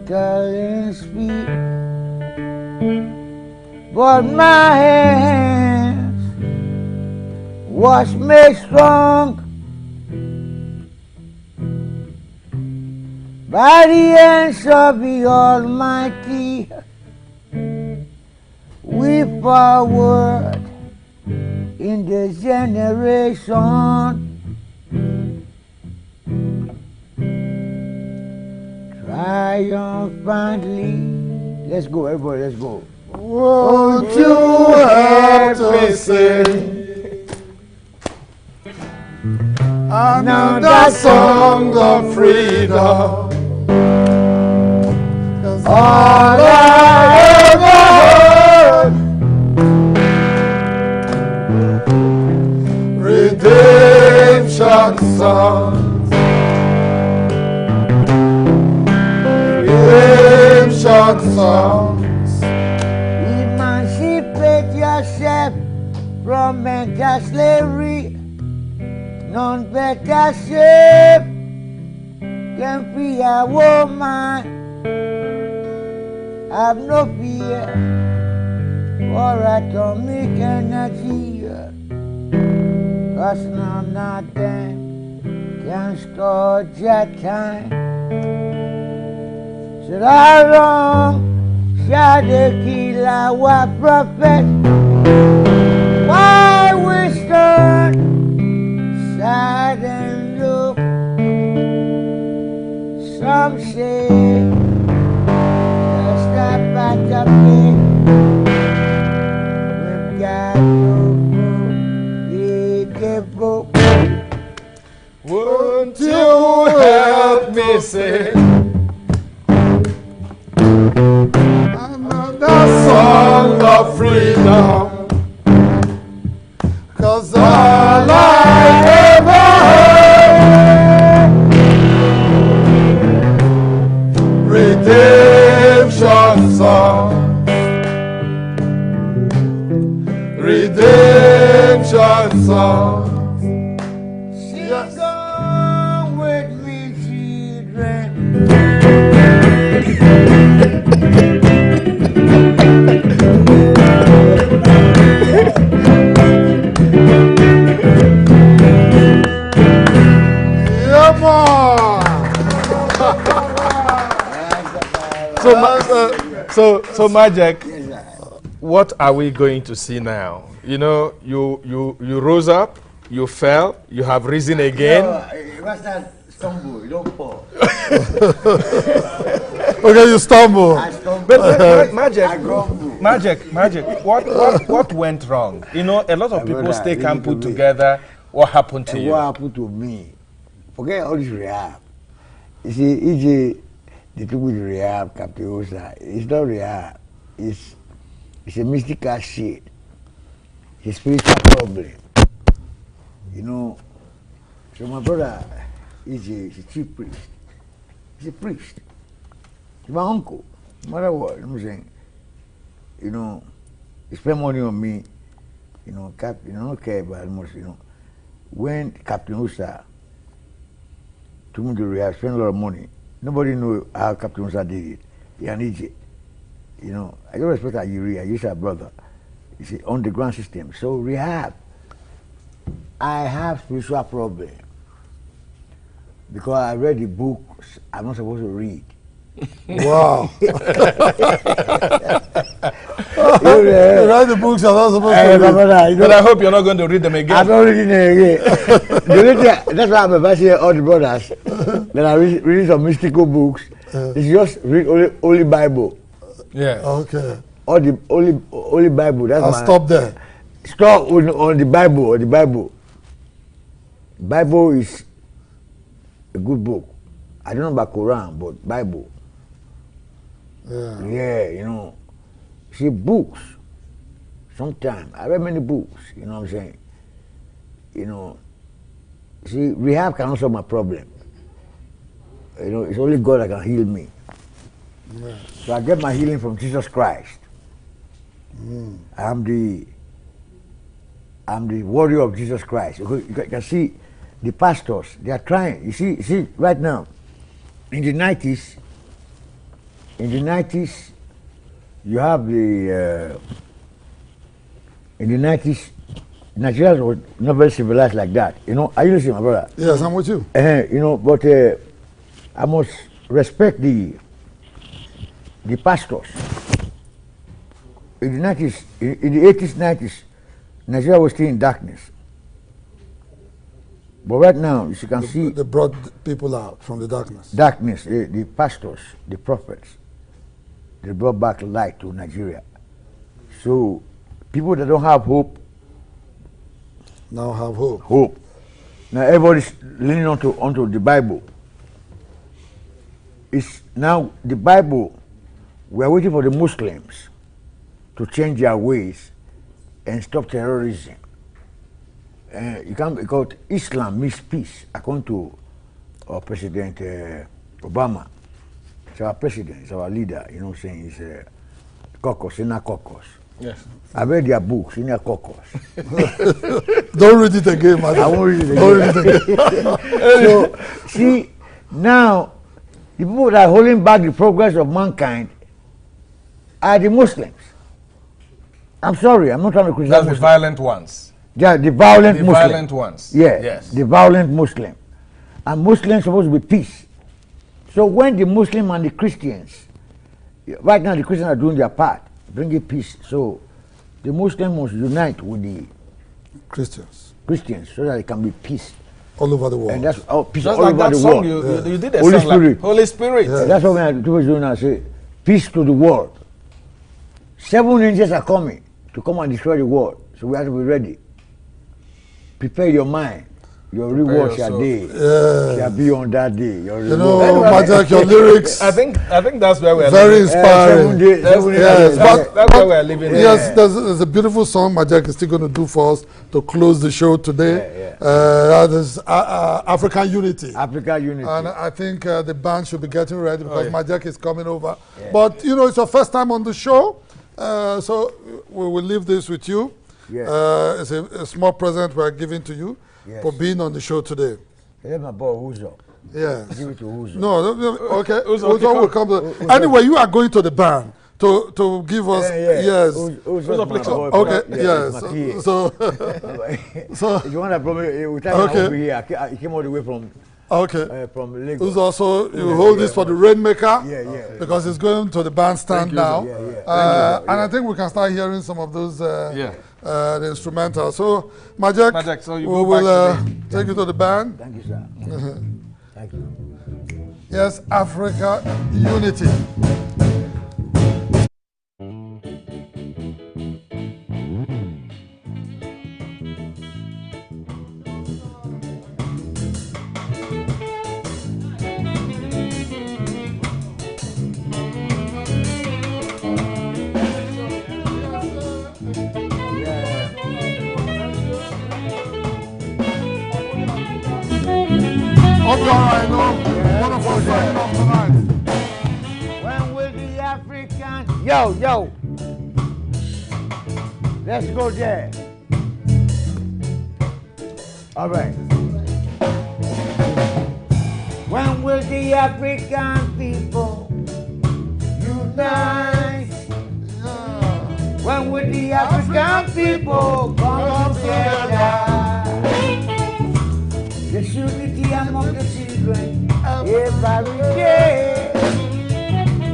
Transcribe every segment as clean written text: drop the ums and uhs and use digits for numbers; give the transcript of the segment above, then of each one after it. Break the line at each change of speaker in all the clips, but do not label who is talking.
scuttling speed, but my hands was made strong by the hands of the Almighty. We forward in this generation, triumphantly. Let's go, everybody, let's go.
Won't you help me sing another song of freedom? 'Cause all I ever heard, redemption songs, redemption songs.
Emancipate yourself from mental slavery. None better shape than free a woman. Have no fear for atomic energy, 'cause none of them can store your time. So how long shall they kill our prophet? Why we stand sad and look? Some say just a patch of pain. We've got to go,
Won't you help me sing another song of freedom? 'Cause all I ever heard, redemption songs, redemption songs.
sing on with me, children.
Come on.
So Magic, what are we going to see now? You know, you rose up, you fell, you have risen again.
What's that stumble? You don't fall.
Okay, you stumble.
I stumble.
But Magic,
I grumble.
Magic, what went wrong? You know, a lot of people
brother,
stay
listen
and
to
put
me.
together what happened to
And
you.
what happened to me? Forget all this rehab. You see, EJ, they took me to rehab, Captain Osa. It's not rehab. It's a mystical shit. It's a spiritual problem. You know, so my brother is a chief priest. He's a priest. He's my uncle. No matter what, you know what I'm saying? You know, he spent money on me. You know, I don't care about much, you know. When Captain Osa took me to rehab, spent a lot of money. Nobody knew how Captain Osa did it. He an idiot. You know, I don't respect Ayuri. I used our brother. It's an underground system. So rehab, I have spiritual problem because I read the books I'm not supposed to read.
Wow.
You
You write the books you're not supposed to read.
brother, you know,
But I hope you're not going to read them again.
I'm not reading it again. The only thing, that's why I'm advising all the brothers that are reading some mystical books. It's just read only Bible.
Yeah.
Okay.
All the only Bible. That's
I'll
my,
stop there.
Stop on the Bible. On the Bible. Bible is a good book. I don't know about Quran, but Bible.
Yeah.
Yeah, you know. See, books. Sometimes I read many books. You know what I'm saying? You know. See, rehab cannot solve my problem. You know, it's only God that can heal me.
Yeah.
So I get my healing from Jesus Christ. I'm the warrior of Jesus Christ. You can see the pastors, they are trying. You see right now, in the 90s, in the 90s, you have the, in the 90s, Nigeria was not very civilized like that. You know, are you listening, my brother?
Yes, I'm with you.
You know, but I must respect the pastors. In the 90s, in the 80s, 90s, Nigeria was still in darkness. But right now, as you can see,
They brought people out from the darkness.
darkness, the pastors, the prophets, they brought back light to Nigeria. So people that don't have hope,
Now have hope.
hope. Now everybody's leaning onto the Bible. It's now the Bible. We are waiting for the Muslims to change their ways and stop terrorism. You can't, because Islam means peace, according to our President Obama. It's our president, it's our leader, you know what I'm saying? He's caucus, inner caucus.
Yes.
I read their books, inner caucus.
Don't read it again, man.
I won't read it
Don't
again.
read it again.
So, see, now, the people that are holding back the progress of mankind are the Muslims. I'm sorry, I'm not trying to criticize
That's the
Muslims.
violent ones.
Yeah, the violent
The
Muslim.
violent ones.
Yeah,
Yes.
the violent Muslim. And Muslims supposed to be peace. So when the Muslim and the Christians, right now the Christians are doing their part, bringing peace. So the Muslim must unite with the
Christians
Christians so that it can be peace.
all over the world.
And that's peace
Just
all
like
over
that
the
song
world.
you did a
Holy
song like
Spirit.
Holy Spirit.
Yeah.
That's what we are doing now. Say, peace to the world. 7 angels are coming to come and destroy the world. So we have to be ready. Prepare your mind. Your reward
your
shall
soul.
day.
Yes.
Shall be on that day. Your
You
reward.
know,
Anyway,
Majak, your lyrics,
I think that's where we're
very
living.
7
inspiring.
days.
That's-
7
Yes,
days.
but,
that's where we're living.
Yes, there's a beautiful song Majak is still going to do for us to close the show today. That is African Unity.
Africa unity.
And I think the band should be getting ready because Majak is coming over. But, you know, it's your first time on the show, so we will leave this with you.
Yeah.
It's a small present we're giving to you
Yes.
for being on the show today.
Let my boy Uzo.
Yes.
Give it to Uzo.
No, okay.
Uzo,
Uzo will come. Anyway, you are going to the band to give us. Yes.
Uzo
please.
my boy.
Okay.
Yeah,
Yes.
my PA.
So. So.
If you want to promise, we time
Okay.
over here. I came all the way from
Okay.
Lagos.
Who's also you hold this for the Rainmaker?
Yeah.
Because it's going to the bandstand
you,
now.
Yeah.
And I think we can start hearing some of those
Yeah.
the instrumental. So Majak,
Majak, so you
we
go
will
back to
take you to the band.
Thank you, sir. Thank you.
Yes, Africa Unity. Hope you're all right, no? One of us signing off tonight.
When will the African? Yo. Let's go there. All right. When will the African people unite? When will the African people come together? There's unity among the children every day.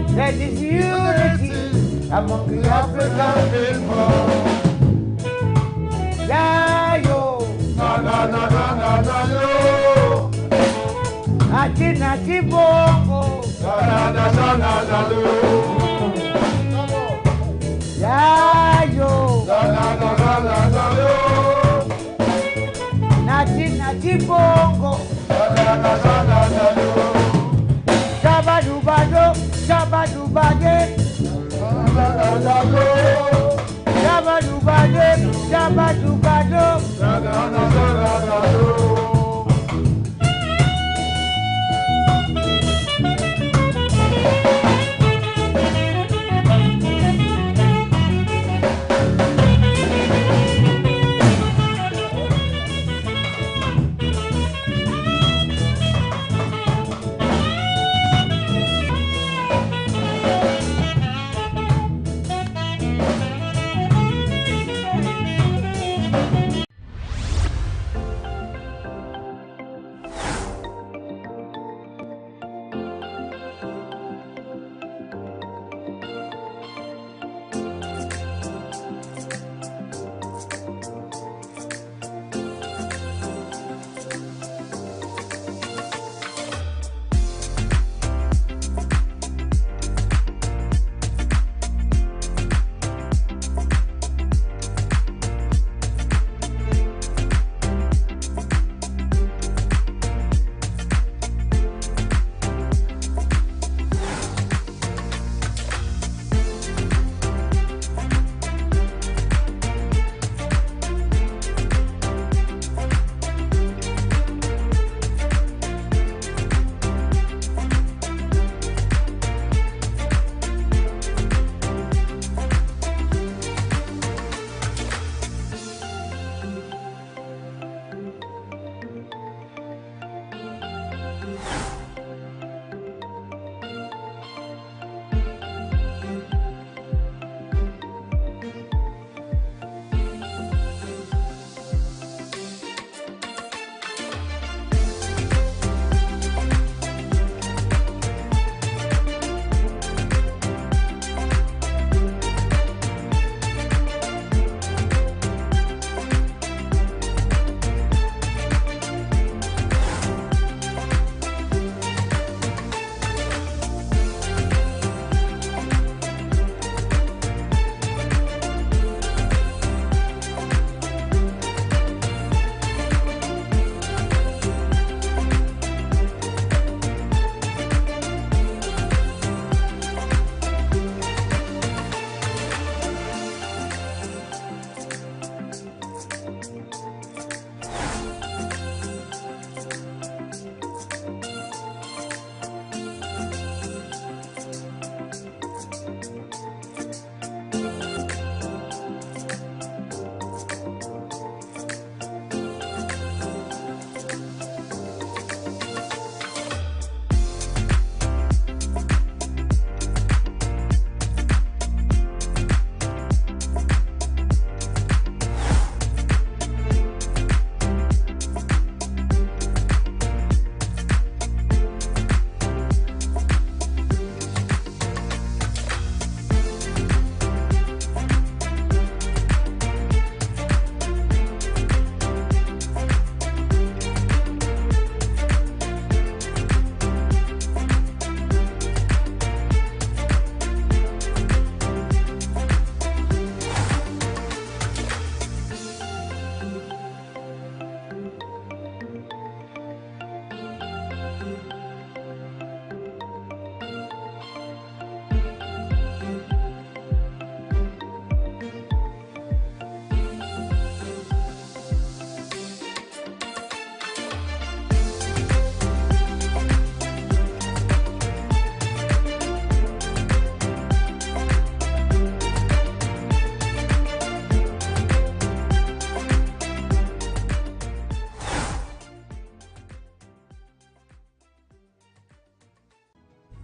There is unity among the African people. Yeah, yo.
Yo.
Nati bongo. Yeah, yo. Nati bongo. Shabadubado, shabadubade. Shabadubado.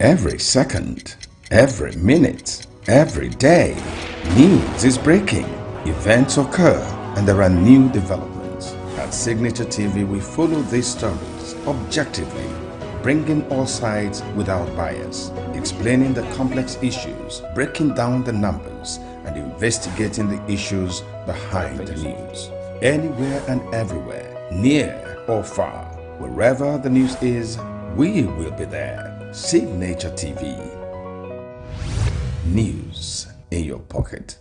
Every second, every minute, every day, news is breaking. Events occur and there are new developments. At Signature TV, we follow these stories objectively, bringing all sides without bias, explaining the complex issues, breaking down the numbers, and investigating the issues behind the news. Anywhere and everywhere, near or far, wherever the news is, we will be there. Signature TV. News in your pocket.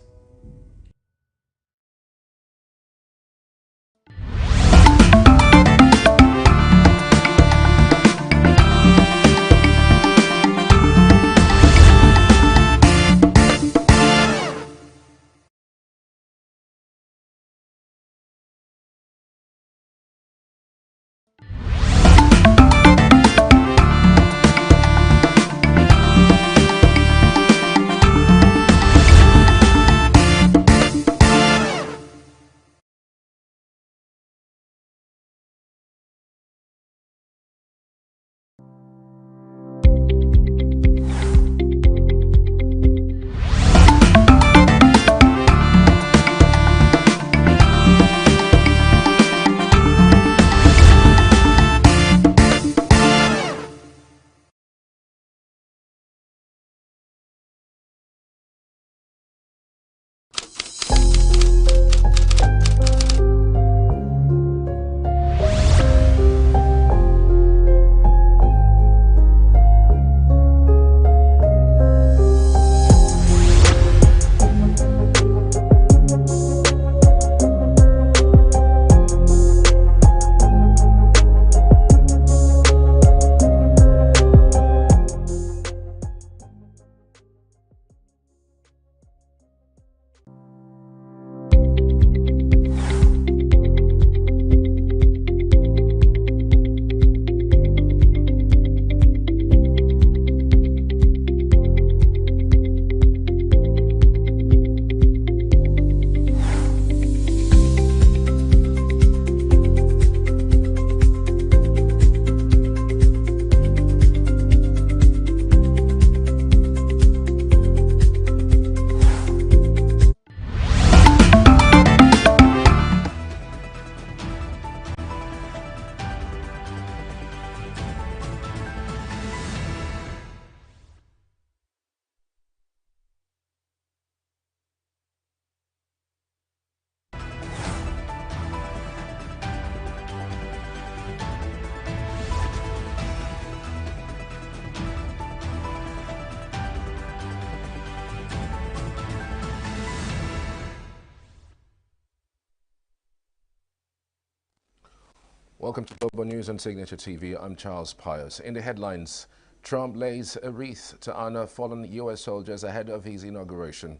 Welcome to Global News on Signature TV. I'm Charles Pius. In the headlines, Trump lays a wreath to honor fallen U.S. soldiers ahead of his inauguration.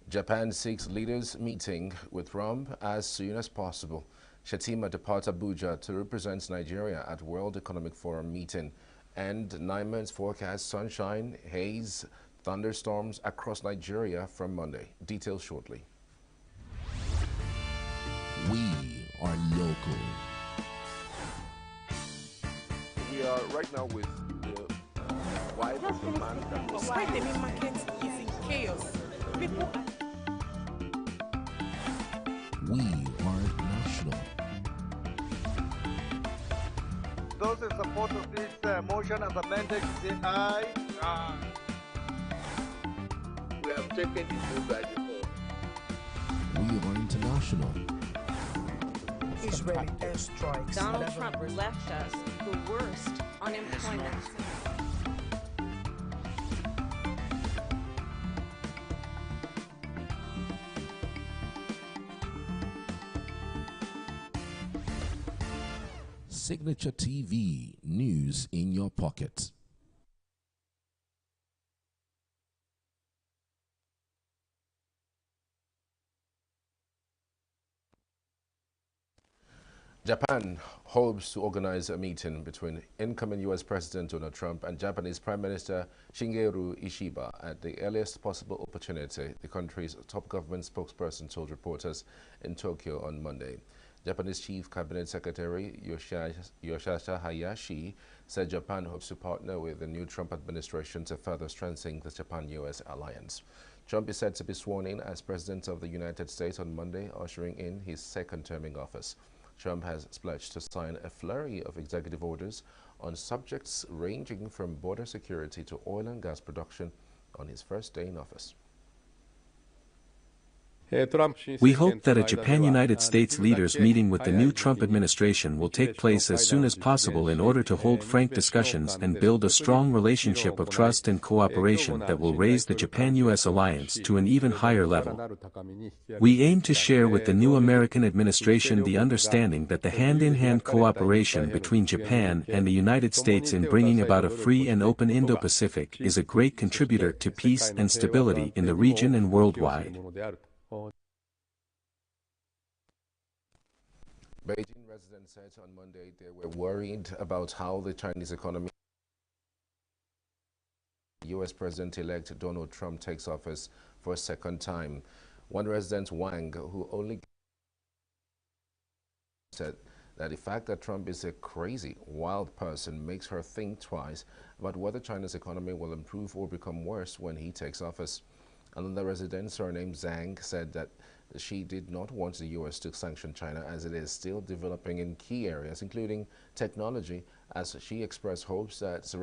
Japan seeks leaders meeting with Trump as soon as possible. Shettima departs Abuja to represent Nigeria at World Economic Forum meeting. And Nyman's forecast sunshine, haze, thunderstorms across Nigeria from Monday. Details shortly.
We are local.
We are right now with the wife of the man that was...
Why the main market is in chaos. People are...
We are national.
Those in support of this motion as amended, say aye. Aye. We have taken this move by default.
We are international.
Israeli airstrikes.
Donald Trump left us the worst unemployment.
Signature TV, news in your pocket.
Japan hopes to organize a meeting between incoming U.S. President Donald Trump and Japanese Prime Minister Shigeru Ishiba at the earliest possible opportunity, the country's top government spokesperson told reporters in Tokyo on Monday. Japanese Chief Cabinet Secretary Yoshihisa Hayashi said Japan hopes to partner with the new Trump administration to further strengthen the Japan-U.S. alliance. Trump is said to be sworn in as President of the United States on Monday, ushering in his second term in office. Trump has pledged to sign a flurry of executive orders on subjects ranging from border security to oil and gas production on his first day in office.
We hope that a Japan-United States leaders meeting with the new Trump administration will take place as soon as possible in order to hold frank discussions and build a strong relationship of trust and cooperation that will raise the Japan-U.S. alliance to an even higher level. We aim to share with the new American administration the understanding that the hand-in-hand cooperation between Japan and the United States in bringing about a free and open Indo-Pacific is a great contributor to peace and stability in the region and worldwide.
Beijing residents said on Monday they were worried about how the Chinese economy. U.S. President-elect Donald Trump takes office for a second time. One resident, Wang, who only said that the fact that Trump is a crazy, wild person makes her think twice about whether China's economy will improve or become worse when he takes office. Another resident, surnamed Zhang, said that she did not want the U.S. to sanction China as it is still developing in key areas, including technology, as she expressed hopes that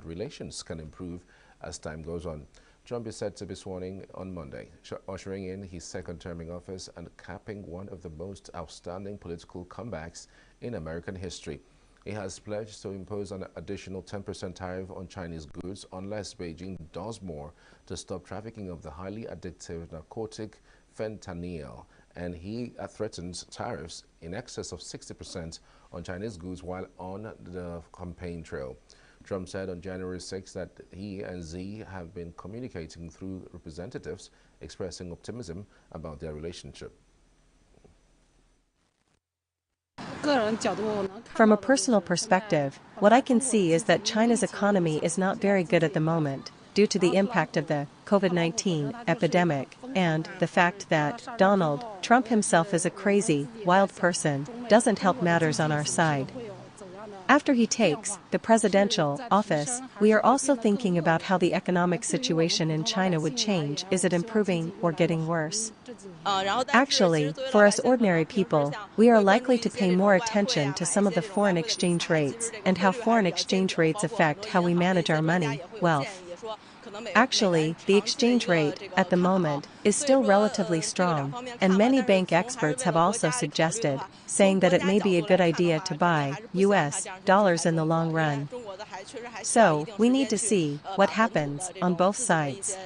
relations can improve as time goes on. Trump is said to be sworn in on Monday, ushering in his second term in office and capping one of the most outstanding political comebacks in American history. He has pledged to impose an additional 10% tariff on Chinese goods unless Beijing does more to stop trafficking of the highly addictive narcotic fentanyl, and he threatens tariffs in excess of 60% on Chinese goods while on the campaign trail. Trump said on January 6 that he and Xi have been communicating through representatives, expressing optimism about their relationship.
From a personal perspective, what I can see is that China's economy is not very good at the moment, due to the impact of the COVID-19 epidemic, and the fact that Donald Trump himself is a crazy, wild person, doesn't help matters on our side. After he takes the presidential office, we are also thinking about how the economic situation in China would change. Is it improving or getting worse? Actually, for us ordinary people, we are likely to pay more attention to some of the foreign exchange rates and how foreign exchange rates affect how we manage our money, wealth. Actually, the exchange rate, at the moment, is still relatively strong, and many bank experts have also suggested, saying that it may be a good idea to buy US dollars in the long run. So, we need to see what happens on both sides.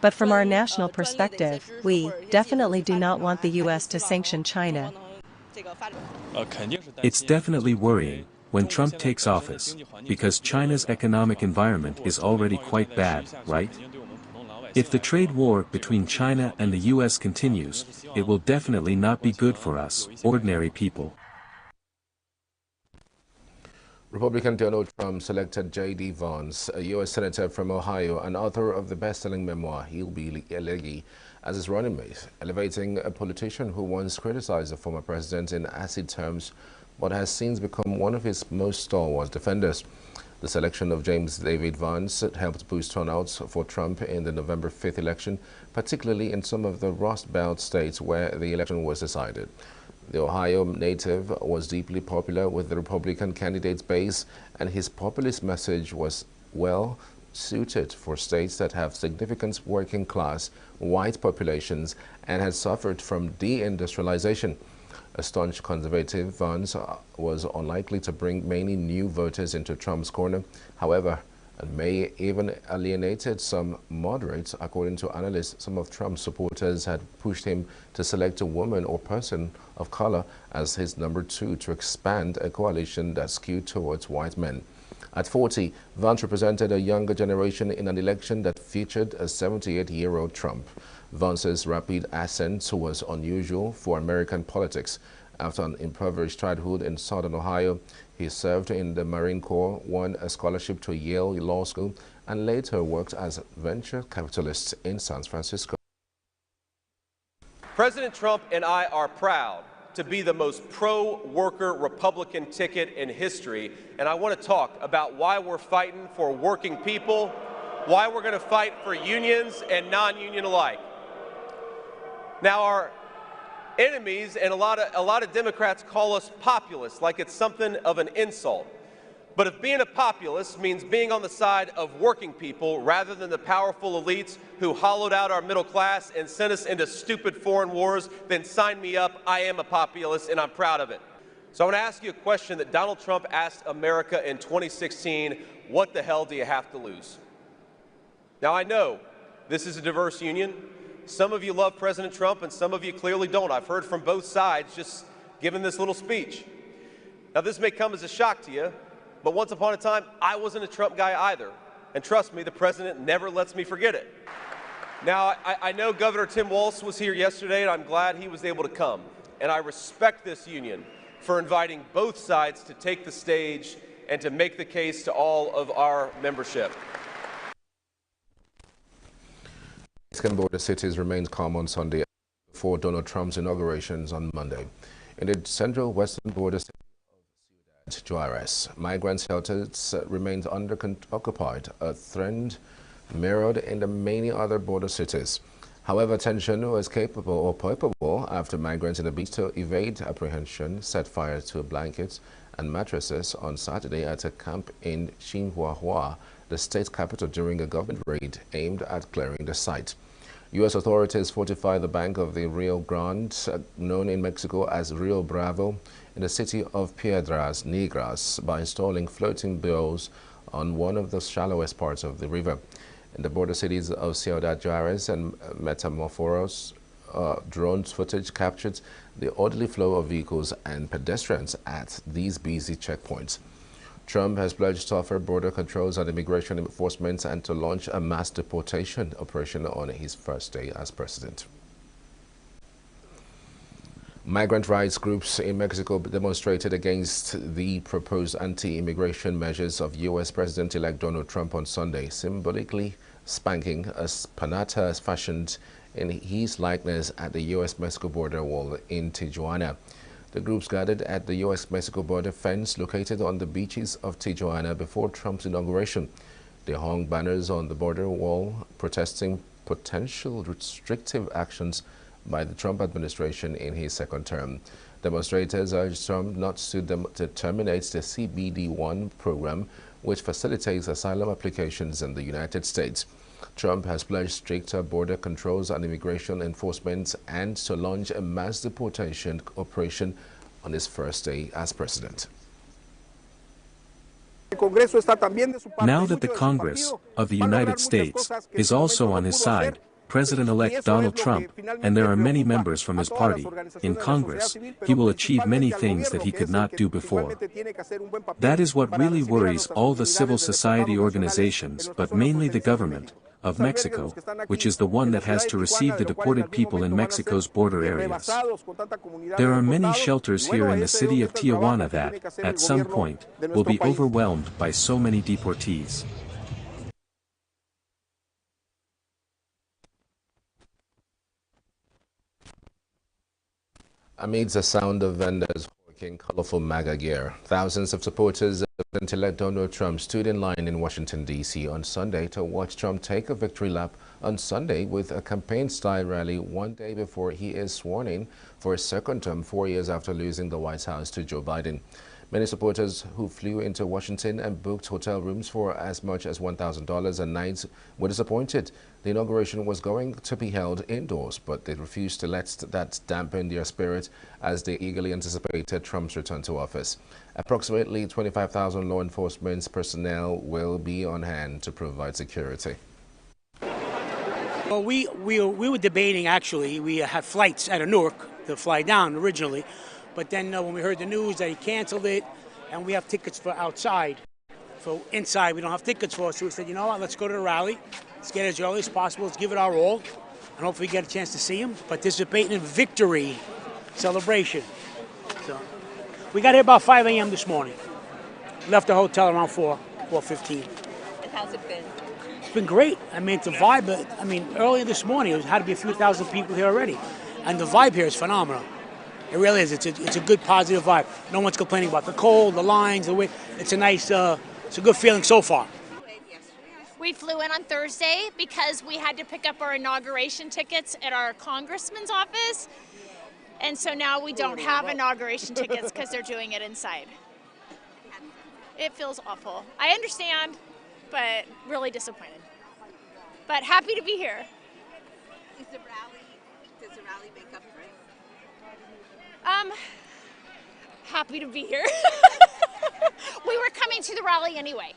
But from our national perspective, we definitely do not want the US to sanction China.
It's definitely worrying when Trump takes office, because China's economic environment is already quite bad, right? If the trade war between China and the US continues, it will definitely not be good for us, ordinary people.
Republican Donald Trump selected J.D. Vance, a U.S. Senator from Ohio and author of the best-selling memoir Hillbilly Elegy, as his running mate, elevating a politician who once criticized the former president in acid terms but has since become one of his most stalwart defenders. The selection of James David Vance helped boost turnout for Trump in the November 5th election, particularly in some of the Rust Belt states where the election was decided. The Ohio native was deeply popular with the Republican candidate's base, and his populist message was well suited for states that have significant working-class white populations and had suffered from deindustrialization. A staunch conservative, Vance was unlikely to bring many new voters into Trump's corner. However, it may even alienated some moderates. According to analysts, some of Trump's supporters had pushed him to select a woman or person of color as his number two to expand a coalition that skewed towards white men. At 40, Vance represented a younger generation in an election that featured a 78-year-old Trump. Vance's rapid ascent was unusual for American politics. After an impoverished childhood in southern Ohio, he served in the Marine Corps, won a scholarship to Yale Law School, and later worked as a venture capitalist in San Francisco.
President Trump and I are proud to be the most pro-worker Republican ticket in history. And I want to talk about why we're fighting for working people, why we're going to fight for unions and non-union alike. Now, our enemies and a lot of Democrats call us populists, like it's something of an insult. But if being a populist means being on the side of working people rather than the powerful elites who hollowed out our middle class and sent us into stupid foreign wars, then sign me up. I am a populist, and I'm proud of it. So I want to ask you a question that Donald Trump asked America in 2016, what the hell do you have to lose? Now, I know this is a diverse union. Some of you love President Trump, and some of you clearly don't. I've heard from both sides just giving this little speech. Now, this may come as a shock to you, but once upon a time, I wasn't a Trump guy either. And trust me, the president never lets me forget it. Now, I know Governor Tim Walz was here yesterday, and I'm glad he was able to come. And I respect this union for inviting both sides to take the stage and to make the case to all of our membership.
Mexican border cities remained calm on Sunday before Donald Trump's inaugurations on Monday. In the central western border city of Ciudad Juarez, migrant shelters remained occupied, a trend mirrored in the many other border cities. However, tension was palpable after migrants in the bid to evade apprehension set fire to blankets and mattresses on Saturday at a camp in Chihuahua, the state capital, during a government raid aimed at clearing the site. U.S. authorities fortified the bank of the Rio Grande, known in Mexico as Rio Bravo, in the city of Piedras Negras by installing floating bills on one of the shallowest parts of the river. In the border cities of Ciudad Juarez and Matamoros, drone footage captured the orderly flow of vehicles and pedestrians at these busy checkpoints. Trump has pledged tougher border controls on immigration enforcement and to launch a mass deportation operation on his first day as president. Migrant rights groups in Mexico demonstrated against the proposed anti-immigration measures of U.S. President-elect Donald Trump on Sunday, symbolically spanking a piñata fashioned in his likeness at the U.S.-Mexico border wall in Tijuana. The groups gathered at the U.S.-Mexico border fence located on the beaches of Tijuana before Trump's inauguration. They hung banners on the border wall protesting potential restrictive actions by the Trump administration in his second term. Demonstrators urged Trump not to terminate the CBD-1 program, which facilitates asylum applications in the United States. Trump has pledged stricter border controls and immigration enforcement and to launch a mass deportation operation on his first day as president.
Now that the Congress of the United States is also on his side, President-elect Donald Trump, and there are many members from his party, in Congress, he will achieve many things that he could not do before. That is what really worries all the civil society organizations, but mainly the government of Mexico, which is the one that has to receive the deported people in Mexico's border areas. There are many shelters here in the city of Tijuana that, at some point, will be overwhelmed by so many deportees.
Amidst the sound of vendors hawking colorful MAGA gear, thousands of supporters of President-elect Donald Trump stood in line in Washington, D.C. on Sunday to watch Trump take a victory lap on Sunday with a campaign-style rally one day before he is sworn in for a second term 4 years after losing the White House to Joe Biden. Many supporters who flew into Washington and booked hotel rooms for as much as $1,000 a night were disappointed. The inauguration was going to be held indoors, but they refused to let that dampen their spirit as they eagerly anticipated Trump's return to office. Approximately 25,000 law enforcement personnel will be on hand to provide security.
Well, we were debating, actually. We had flights out of Newark to fly down originally. But then when we heard the news that he canceled it, and we have tickets for outside, for inside we don't have tickets for, so we said, you know what, let's go to the rally. Let's get as early as possible. Let's give it our all, and hopefully get a chance to see him, participate in victory celebration. So we got here about 5 a.m. this morning. Left the hotel around 4:15.
And how's it been?
It's been great. I mean, it's a vibe. But, I mean, earlier this morning, it had to be a few thousand people here already. And the vibe here is phenomenal. It really is. It's a good positive vibe. No one's complaining about the cold, the lines, the way. It's a nice, it's a good feeling so far.
We flew in on Thursday because we had to pick up our inauguration tickets at our congressman's office. And so now we don't have inauguration tickets because they're doing it inside. It feels awful. I understand, but really disappointed. But happy to be here.
Does the rally make up for it?
Happy to be here. We were coming to the rally anyway.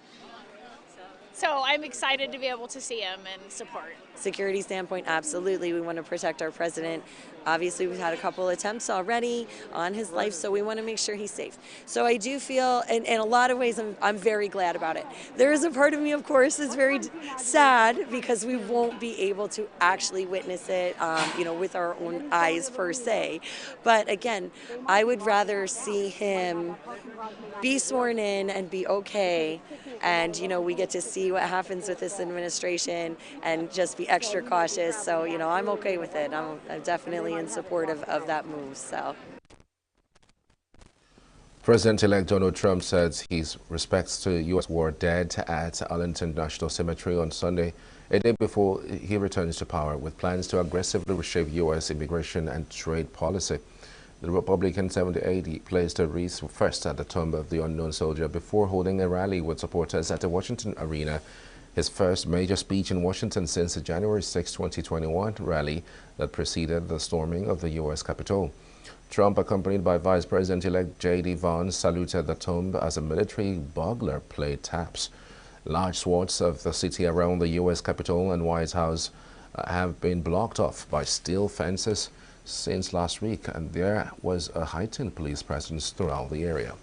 So I'm excited to be able to see him and support.
Security standpoint, absolutely. We want to protect our president. Obviously, we've had a couple attempts already on his life, so we want to make sure he's safe. So I do feel, in a lot of ways, I'm very glad about it. There is a part of me, of course, that's very sad because we won't be able to actually witness it, with our own eyes per se. But again, I would rather see him be sworn in and be okay, and we get to see what happens with this administration and just be extra cautious. So I'm okay with it. I'm definitely in support of that move. So
President-elect Donald Trump says his respects to U.S. war dead at Arlington National Cemetery on Sunday, a day before he returns to power, with plans to aggressively reshape U.S. immigration and trade policy. The Republican 78 placed a wreath first at the tomb of the unknown soldier before holding a rally with supporters at the Washington Arena, his first major speech in Washington since the January 6, 2021 rally that preceded the storming of the U.S. Capitol. Trump, accompanied by Vice President-elect J.D. Vance, saluted the tomb as a military bugler played taps. Large swaths of the city around the U.S. Capitol and White House have been blocked off by steel fences since last week, and there was a heightened police presence throughout the area.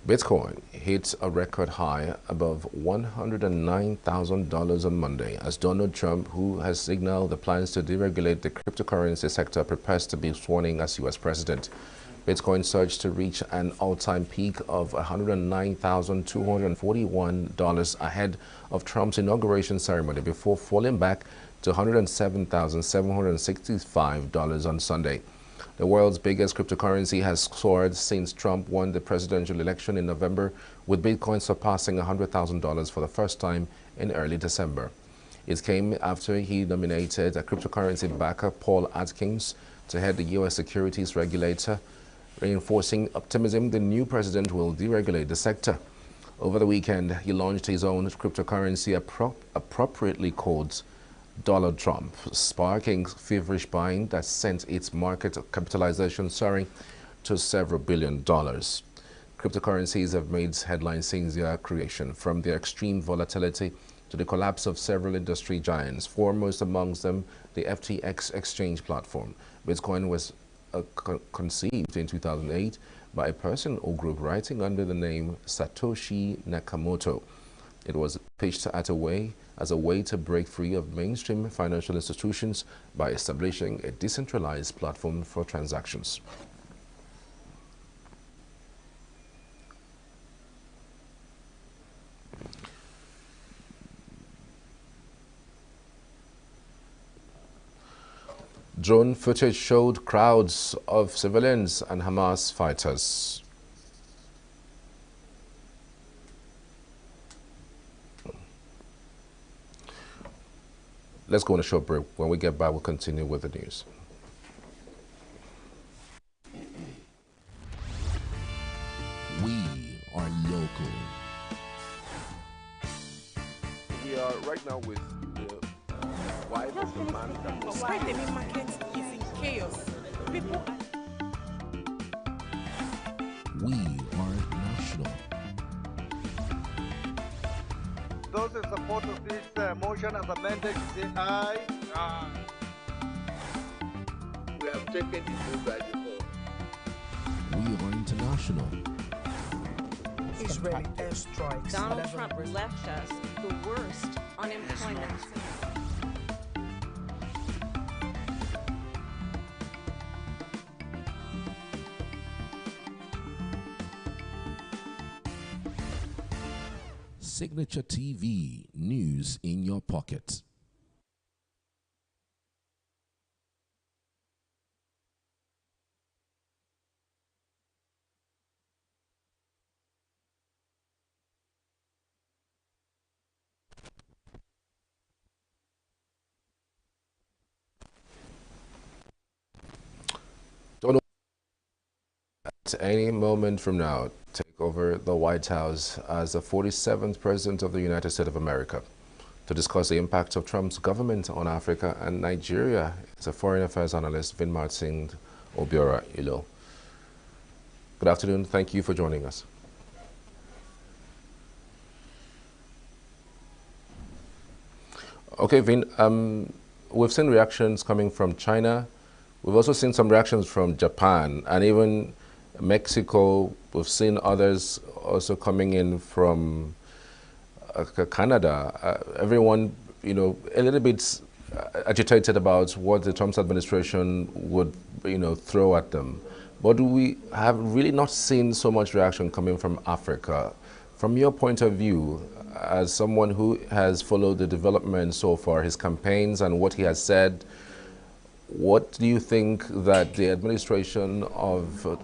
Bitcoin hit a record high above $109,000 on Monday as Donald Trump, who has signaled the plans to deregulate the cryptocurrency sector, prepares to be sworn in as U.S. president. Bitcoin surged to reach an all-time peak of $109,241 ahead of Trump's inauguration ceremony before falling back to $107,765 on Sunday. The world's biggest cryptocurrency has soared since Trump won the presidential election in November, with Bitcoin surpassing $100,000 for the first time in early December. It came after he nominated a cryptocurrency backer, Paul Atkins, to head the U.S. securities regulator, reinforcing optimism the new president will deregulate the sector. Over the weekend, he launched his own cryptocurrency appropriately called Dollar Trump, sparking feverish buying that sent its market capitalization soaring to several billion dollars. Cryptocurrencies have made headlines since their creation, from their extreme volatility to the collapse of several industry giants, foremost amongst them the FTX exchange platform. Bitcoin was conceived in 2008 by a person or group writing under the name Satoshi Nakamoto. It was pitched as a way to break free of mainstream financial institutions by establishing a decentralized platform for transactions. Drone footage showed crowds of civilians and Hamas fighters. Let's go on a short break. When we get back, we'll continue with the news.
We are local.
We are right now with the wife of the man that was...
Why the main market is in chaos. People...
We are national.
Those in support of this motion as amended, say aye. Aye.
We have taken the vote by default.
We are international.
Israeli airstrikes.
Donald Trump left us the worst unemployment.
Signature TV, news in your pocket.
At any moment from now, take over the White House as the 47th President of the United States of America. To discuss the impact of Trump's government on Africa and Nigeria is a foreign affairs analyst, Vinmar Singh Obiora Ilo. Good afternoon. Thank you for joining us. Okay, Vin, we've seen reactions coming from China. We've also seen some reactions from Japan and even Mexico. We've seen others also coming in from Canada. Everyone, a little bit agitated about what the Trump administration would, throw at them. But we have really not seen so much reaction coming from Africa. From your point of view, as someone who has followed the development so far, his campaigns and what he has said, what do you think that the administration of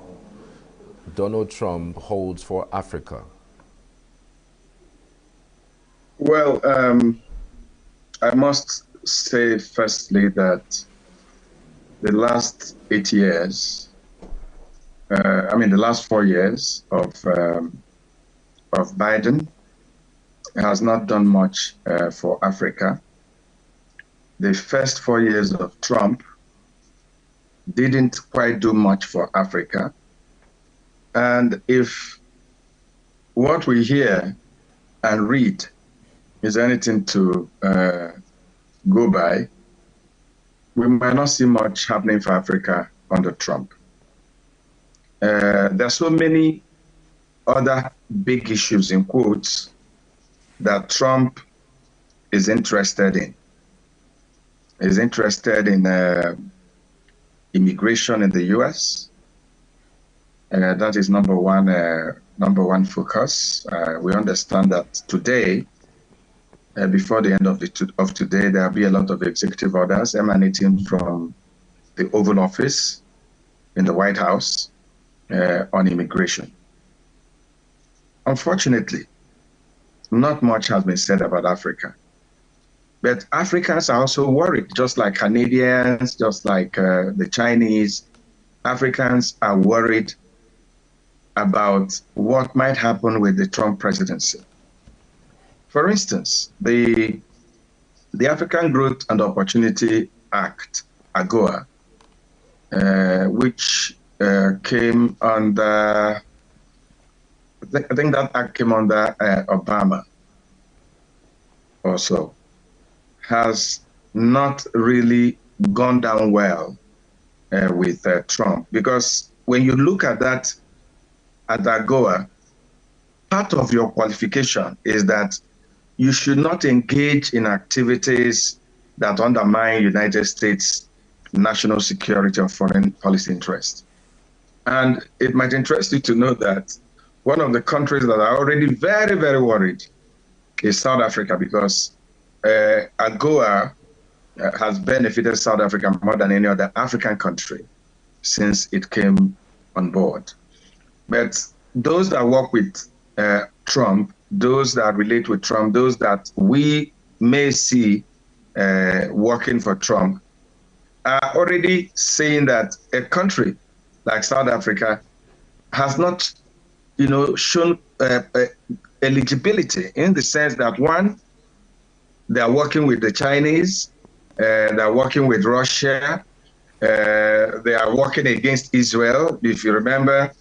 Donald Trump holds for Africa?
Well, I must say firstly that the last 8 years, the last 4 years of Biden has not done much for Africa. The first 4 years of Trump didn't quite do much for Africa. And if what we hear and read is anything to go by, we might not see much happening for Africa under Trump. There are so many other big issues, in quotes, that Trump is interested in. He's interested in immigration in the U.S. That is number one focus. We understand that today, before the end of today, there will be a lot of executive orders emanating from the Oval Office in the White House on immigration. Unfortunately, not much has been said about Africa. But Africans are also worried, just like Canadians, just like the Chinese. Africans are worried about what might happen with the Trump presidency. For instance, the African Growth and Opportunity Act, AGOA, which came under, I think that act came under Obama also, has not really gone down well with Trump. Because when you look at that, at AGOA, part of your qualification is that you should not engage in activities that undermine United States national security or foreign policy interests. And it might interest you to know that one of the countries that are already very, very worried is South Africa, because AGOA has benefited South Africa more than any other African country since it came on board. But those that work with Trump, those that relate with Trump, those that we may see working for Trump, are already saying that a country like South Africa has not, shown eligibility, in the sense that, one, they are working with the Chinese, they are working with Russia, they are working against Israel. If you remember,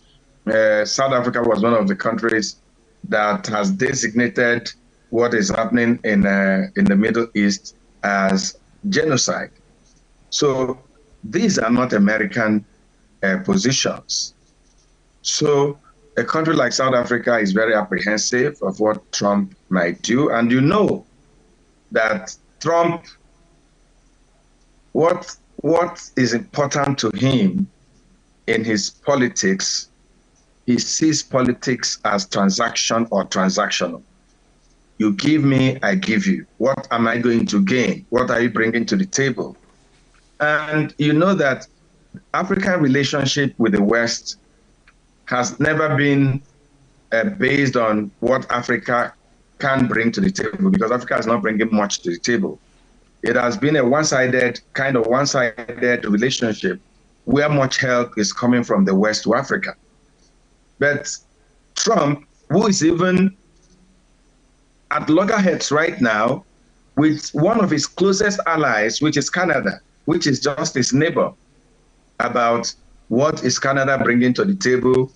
South Africa was one of the countries that has designated what is happening in the Middle East as genocide. So these are not American positions. So a country like South Africa is very apprehensive of what Trump might do. And you know that Trump, what is important to him in his politics, he sees politics as transaction or transactional. You give me, I give you. What am I going to gain? What are you bringing to the table? And you know that African relationship with the West has never been based on what Africa can bring to the table, because Africa is not bringing much to the table. It has been a one-sided relationship where much help is coming from the West to Africa. But Trump, who is even at loggerheads right now with one of his closest allies, which is Canada, which is just his neighbor, about what is Canada bringing to the table.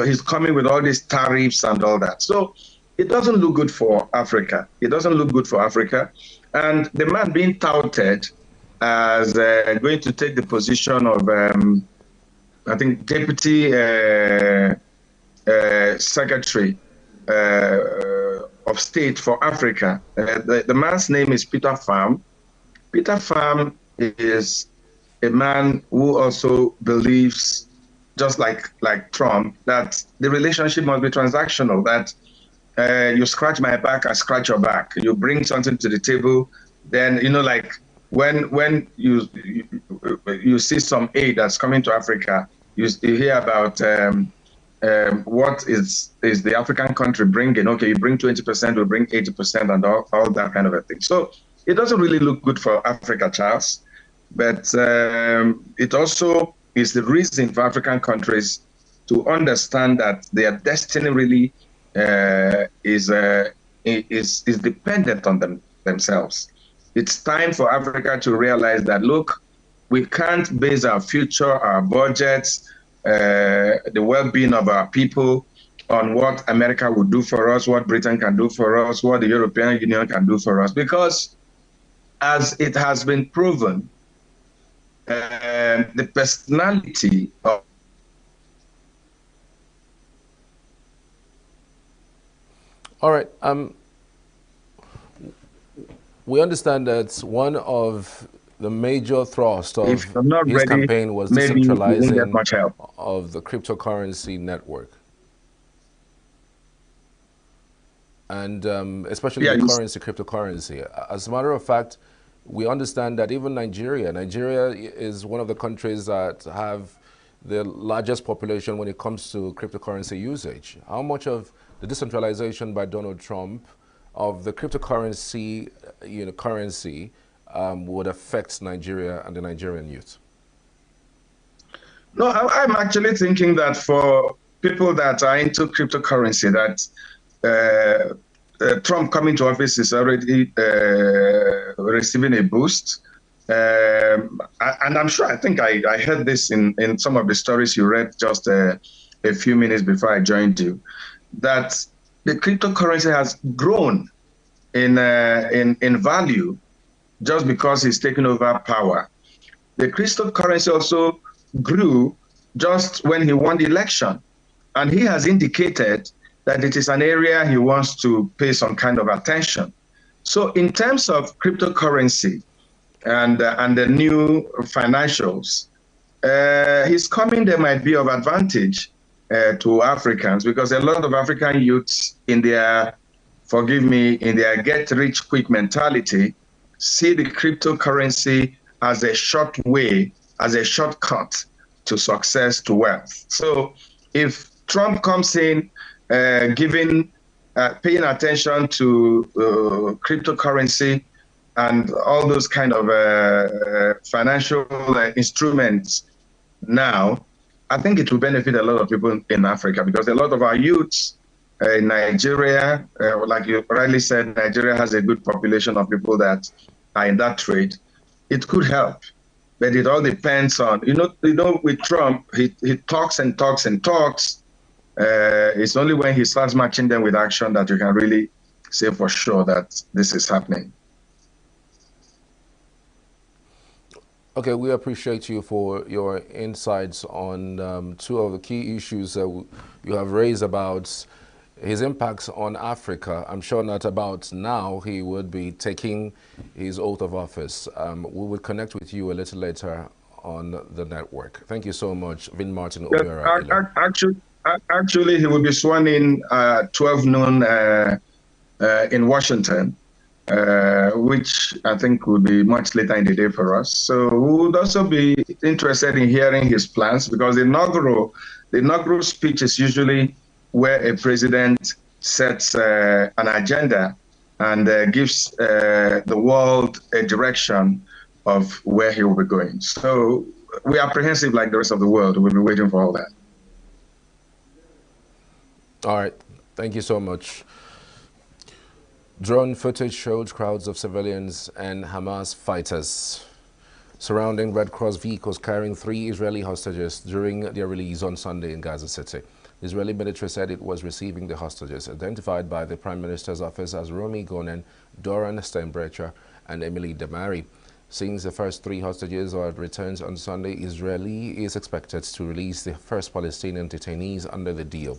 He's coming with all these tariffs and all that. So it doesn't look good for Africa. It doesn't look good for Africa. And the man being touted as going to take the position of, I think, Deputy Secretary of State for Africa. The man's name is Peter Pham. Peter Pham is a man who also believes, just like Trump, that the relationship must be transactional, that you scratch my back, I scratch your back. You bring something to the table, then, like when you see some aid that's coming to Africa, you hear about what is the African country bringing. Okay, you bring 20%, we bring 80%, and all that kind of a thing. So it doesn't really look good for Africa, Charles. But it also is the reason for African countries to understand that their destiny really is dependent on themselves. It's time for Africa to realize that, look, we can't base our future, our budgets, the well-being of our people on what America will do for us, what Britain can do for us, what the European Union can do for us. Because as it has been proven, the personality of
all right. We understand that one of the major thrust of his campaign was decentralizing of the cryptocurrency network. And especially the cryptocurrency. As a matter of fact, we understand that even Nigeria is one of the countries that have the largest population when it comes to cryptocurrency usage. How much of the decentralization by Donald Trump of the cryptocurrency, currency would affect Nigeria and the Nigerian youth?
No, I'm actually thinking that for people that are into cryptocurrency, that Trump coming to office is already receiving a boost. And I'm sure, I think I heard this in some of the stories you read just a few minutes before I joined you, that the cryptocurrency has grown in value just because he's taken over power. The cryptocurrency also grew just when he won the election. And he has indicated that it is an area he wants to pay some kind of attention. So in terms of cryptocurrency and the new financials, his coming there might be of advantage to Africans, because a lot of African youths in their, in their get-rich-quick mentality, see the cryptocurrency as a short way, as a shortcut to success, to wealth. So if Trump comes in, paying attention to cryptocurrency and all those kind of financial instruments now, I think it will benefit a lot of people in Africa, because a lot of our youths in Nigeria, like you rightly said, Nigeria has a good population of people that are in that trade. It could help, but it all depends on, with Trump, he talks and talks and talks. It's only when he starts matching them with action that you can really say for sure that this is happening.
Okay, we appreciate you for your insights on two of the key issues that you have raised about his impacts on Africa. I'm sure not about now he would be taking his oath of office. We will connect with you a little later on the network. Thank you so much, Vin Martin Obiora.
Actually, he will be sworn in 12 noon in Washington, which I think will be much later in the day for us. So we would also be interested in hearing his plans, because the inaugural speech is usually where a president sets an agenda and gives the world a direction of where he will be going. So we're apprehensive like the rest of the world. We'll be waiting for all that.
All right. Thank you so much. Drone footage showed crowds of civilians and Hamas fighters surrounding Red Cross vehicles carrying 3 Israeli hostages during their release on Sunday in Gaza City. The Israeli military said it was receiving the hostages, identified by the Prime Minister's office as Romy Gonen, Doron Steinbrecher, and Emily Damari. Since the first 3 hostages are returned on Sunday, Israeli is expected to release the first Palestinian detainees under the deal.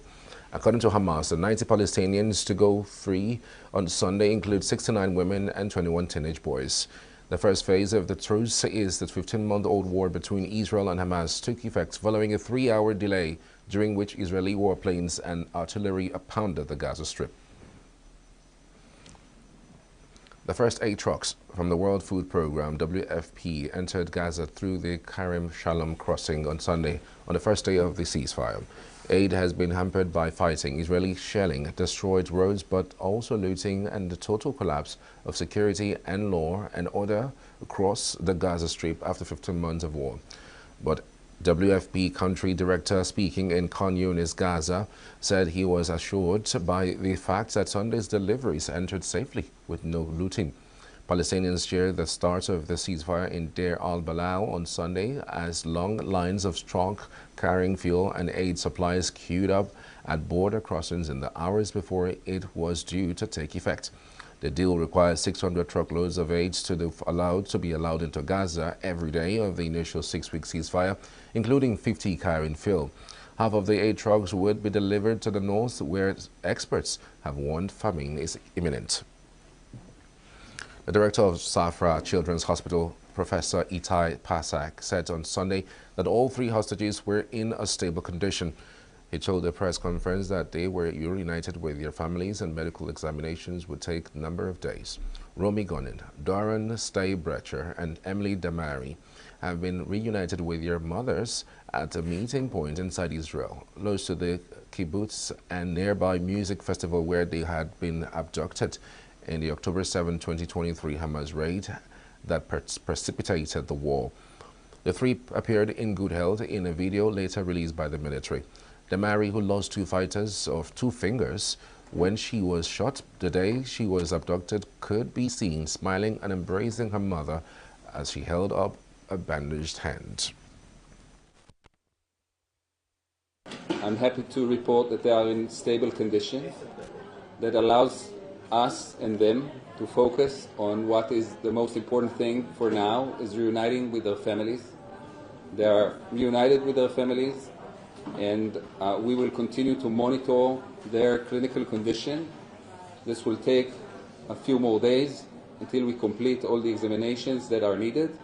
According to Hamas, the 90 Palestinians to go free on Sunday include 69 women and 21 teenage boys. The first phase of the truce is the 15-month-old war between Israel and Hamas took effect following a 3-hour delay during which Israeli warplanes and artillery pounded the Gaza Strip. The first 8 trucks from the World Food Programme, WFP, entered Gaza through the Karim Shalom crossing on Sunday on the first day of the ceasefire. Aid has been hampered by fighting, Israeli shelling, destroyed roads, but also looting and the total collapse of security and law and order across the Gaza Strip after 15 months of war. But WFP country director speaking in Khan Yunis, Gaza, said he was assured by the fact that Sunday's deliveries entered safely with no looting. Palestinians shared the start of the ceasefire in Deir al-Balah on Sunday as long lines of trucks carrying fuel and aid supplies queued up at border crossings in the hours before it was due to take effect. The deal requires 600 truckloads of aid to be allowed into Gaza every day of the initial 6-week ceasefire, including 50 carrying fuel. Half of the aid trucks would be delivered to the north, where experts have warned famine is imminent. The director of Safra Children's Hospital, Professor Itai Pasak, said on Sunday that all 3 hostages were in a stable condition. He told the press conference that they were reunited with their families and medical examinations would take a number of days. Romy Gonen, Doron Steinbrecher, and Emily Damari have been reunited with their mothers at a meeting point inside Israel, close to the kibbutz and nearby music festival where they had been abducted in the October 7, 2023 Hamas raid that precipitated the war. The 3 appeared in good health in a video later released by the military. Damari, who lost 2 fighters of 2 fingers when she was shot the day she was abducted, could be seen smiling and embracing her mother as she held up a bandaged hand.
I'm happy to report that they are in stable condition that allows us and them to focus on what is the most important thing for now, is reuniting with their families. They are reunited with their families, and we will continue to monitor their clinical condition. This will take a few more days until we complete all the examinations that are needed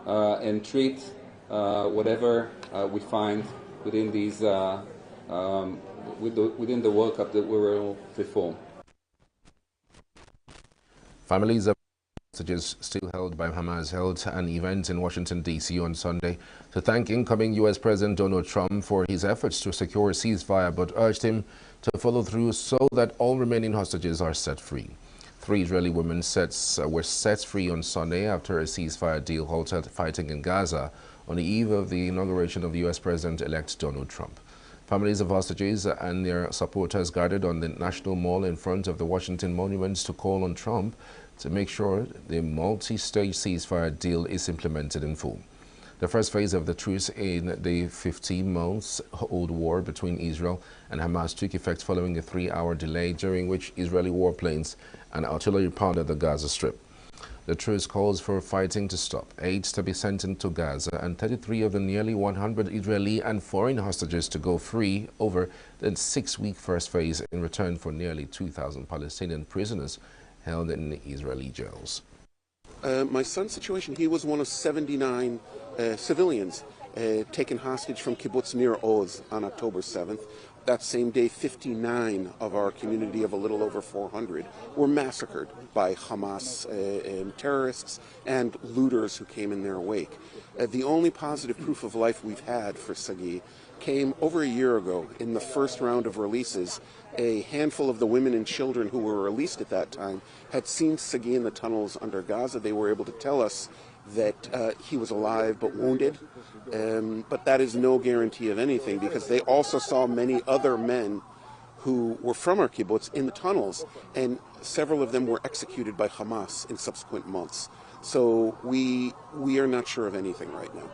and treat whatever we find within these within the workup that we will perform.
Families of hostages still held by Hamas held an event in Washington, D.C. on Sunday to thank incoming U.S. President Donald Trump for his efforts to secure a ceasefire, but urged him to follow through so that all remaining hostages are set free. 3 Israeli women were set free on Sunday after a ceasefire deal halted fighting in Gaza on the eve of the inauguration of U.S. President-elect Donald Trump. Families of hostages and their supporters gathered on the National Mall in front of the Washington monuments to call on Trump to make sure the multi-stage ceasefire deal is implemented in full. The first phase of the truce in the 15-month-old war between Israel and Hamas took effect following a 3-hour delay during which Israeli warplanes and artillery pounded the Gaza Strip. The truce calls for fighting to stop, aid to be sent into Gaza, and 33 of the nearly 100 Israeli and foreign hostages to go free over the 6-week first phase in return for nearly 2,000 Palestinian prisoners held in Israeli jails.
My son's situation, he was one of 79 civilians taken hostage from kibbutz Nir Oz on October 7th. that same day, 59 of our community of a little over 400 were massacred by Hamas terrorists and looters who came in their wake. The only positive proof of life we've had for Sagi came over a year ago in the first round of releases. A handful of the women and children who were released at that time had seen Sagi in the tunnels under Gaza. They were able to tell us that he was alive but wounded. But that is no guarantee of anything, because they also saw many other men who were from our kibbutz in the tunnels, and several of them were executed by Hamas in subsequent months. So we are not sure of anything right now.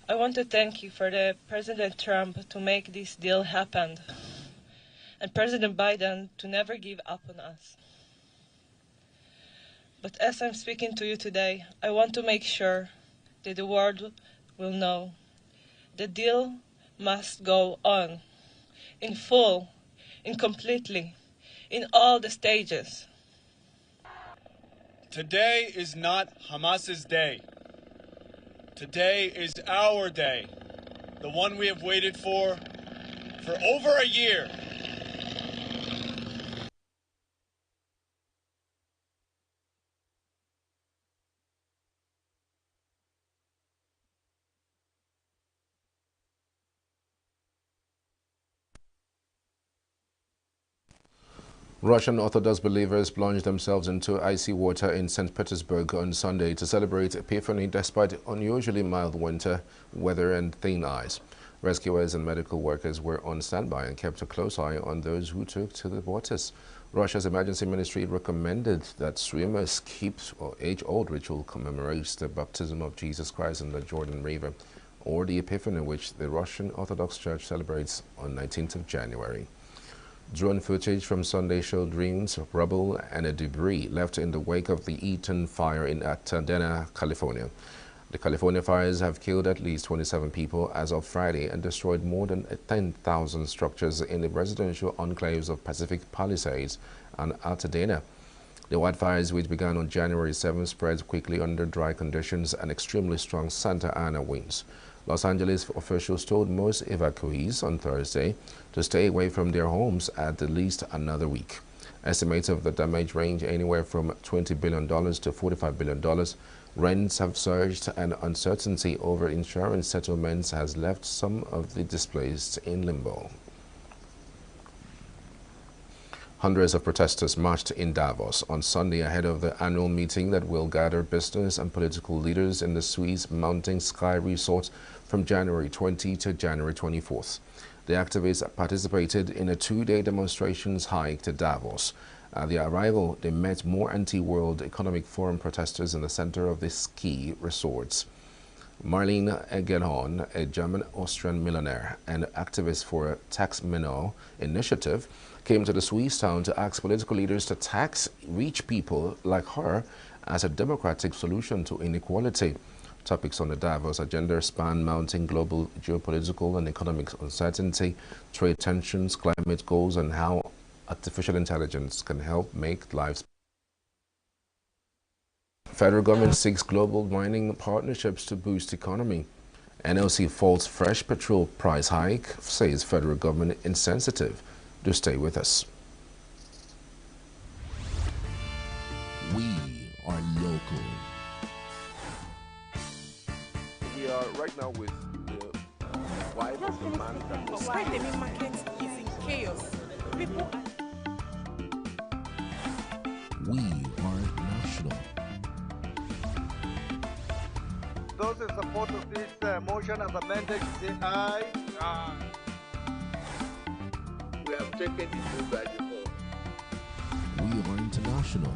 I want to thank you for the President Trump to make this deal happen, and President Biden to never give up on us. But as I'm speaking to you today, I want to make sure that the world will know the deal must go on in full, in completely, in all the stages.
Today is not Hamas's day. Today is our day, the one we have waited for over a year.
Russian Orthodox believers plunged themselves into icy water in St. Petersburg on Sunday to celebrate Epiphany despite unusually mild winter weather and thin ice. Rescuers and medical workers were on standby and kept a close eye on those who took to the waters. Russia's emergency ministry recommended that swimmers keep an age-old ritual commemorates the baptism of Jesus Christ in the Jordan River, or the Epiphany, which the Russian Orthodox Church celebrates on 19th of January. Drone footage from Sunday showed ruins, rubble, and debris left in the wake of the Eaton fire in Altadena, California. The California fires have killed at least 27 people as of Friday and destroyed more than 10,000 structures in the residential enclaves of Pacific Palisades and Altadena. The wildfires, which began on January 7, spread quickly under dry conditions and extremely strong Santa Ana winds. Los Angeles officials told most evacuees on Thursday to stay away from their homes at least another week. Estimates of the damage range anywhere from $20 billion to $45 billion. Rents have surged and uncertainty over insurance settlements has left some of the displaced in limbo. Hundreds of protesters marched in Davos on Sunday ahead of the annual meeting that will gather business and political leaders in the Swiss Mountain Sky Resort from January 20 to January 24th. The activists participated in a two-day demonstrations hike to Davos. At their arrival, they met more anti-World Economic Forum protesters in the center of the ski resorts. Marlene Egelhorn, a German-Austrian millionaire and activist for a Tax Menor initiative, came to the Swiss town to ask political leaders to tax rich people like her as a democratic solution to inequality. Topics on the Davos agenda span mounting global geopolitical and economic uncertainty, trade tensions, climate goals, and how artificial intelligence can help make lives. Federal government seeks global mining partnerships to boost economy. NLC faults fresh petrol price hike, says federal government insensitive. Do stay with us.
We are local.
We are right now with the wife of the man that was...
Why the main market is in chaos? People...
We are national.
Those in support of this motion as amended say aye. Aye.
We have taken the vote by default.
We are international.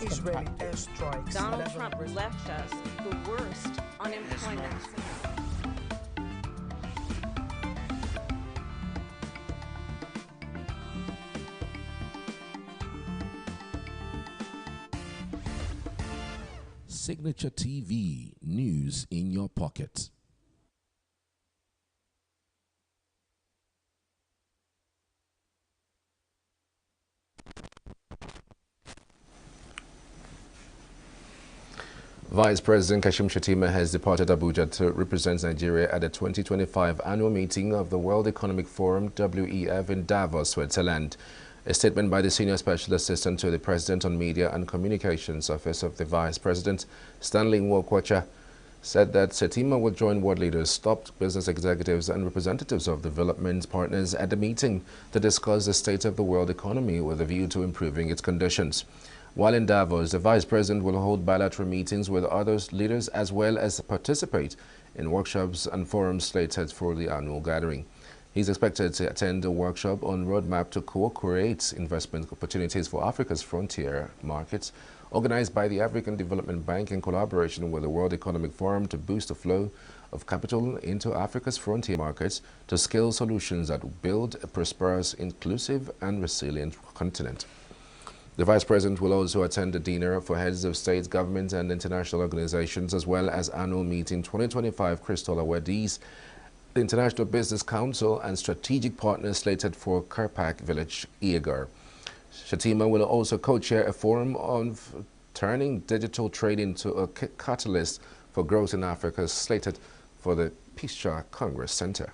Israeli airstrikes.
Donald Trump left us the worst unemployment.
Signature TV, news in your pocket.
Vice President Kashim Shettima has departed Abuja to represent Nigeria at the 2025 annual meeting of the World Economic Forum (WEF) in Davos, Switzerland. A statement by the Senior Special Assistant to the President on Media and Communications Office of the Vice President, Stanley Nwokwacha, said that Shettima will join world leaders, top business executives and representatives of development partners at the meeting to discuss the state of the world economy with a view to improving its conditions. While in Davos, the Vice President will hold bilateral meetings with other leaders as well as participate in workshops and forums slated for the annual gathering. He's expected to attend a workshop on roadmap to co-create investment opportunities for Africa's frontier markets, organized by the African Development Bank in collaboration with the World Economic Forum to boost the flow of capital into Africa's frontier markets to scale solutions that build a prosperous, inclusive and resilient continent. The Vice President will also attend a dinner for heads of state, government and international organizations, as well as annual meeting 2025 Crystal Awardees, the International Business Council and strategic partners slated for Kerpak Village, Eagar. Shettima will also co-chair a forum on turning digital trade into a catalyst for growth in Africa slated for the Pisha Congress Center.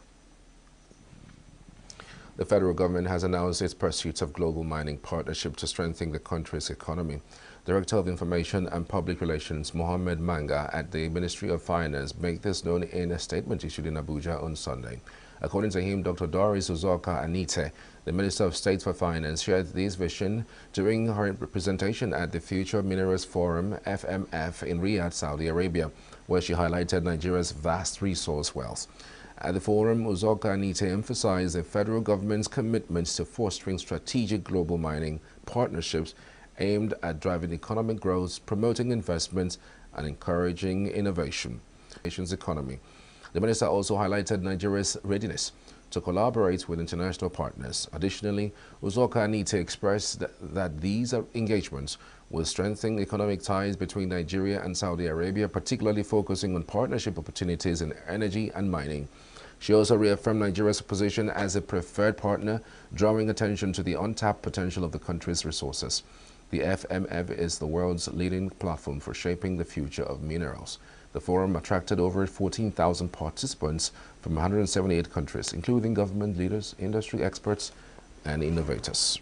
The federal government has announced its pursuit of global mining partnership to strengthen the country's economy. Director of Information and Public Relations Mohammed Manga at the Ministry of Finance made this known in a statement issued in Abuja on Sunday. According to him, Dr. Doris Uzoka Anite, the Minister of State for Finance, shared this vision during her presentation at the Future Minerals Forum, FMF, in Riyadh, Saudi Arabia, where she highlighted Nigeria's vast resource wealth. At the forum, Uzoka Anite emphasized the federal government's commitment to fostering strategic global mining partnerships aimed at driving economic growth, promoting investment, and encouraging innovation. Economy. The minister also highlighted Nigeria's readiness to collaborate with international partners. Additionally, Uzoka Anite expressed that these engagements will strengthen economic ties between Nigeria and Saudi Arabia, particularly focusing on partnership opportunities in energy and mining. She also reaffirmed Nigeria's position as a preferred partner, drawing attention to the untapped potential of the country's resources. The FMF is the world's leading platform for shaping the future of minerals. The forum attracted over 14,000 participants from 178 countries, including government leaders, industry experts, and innovators.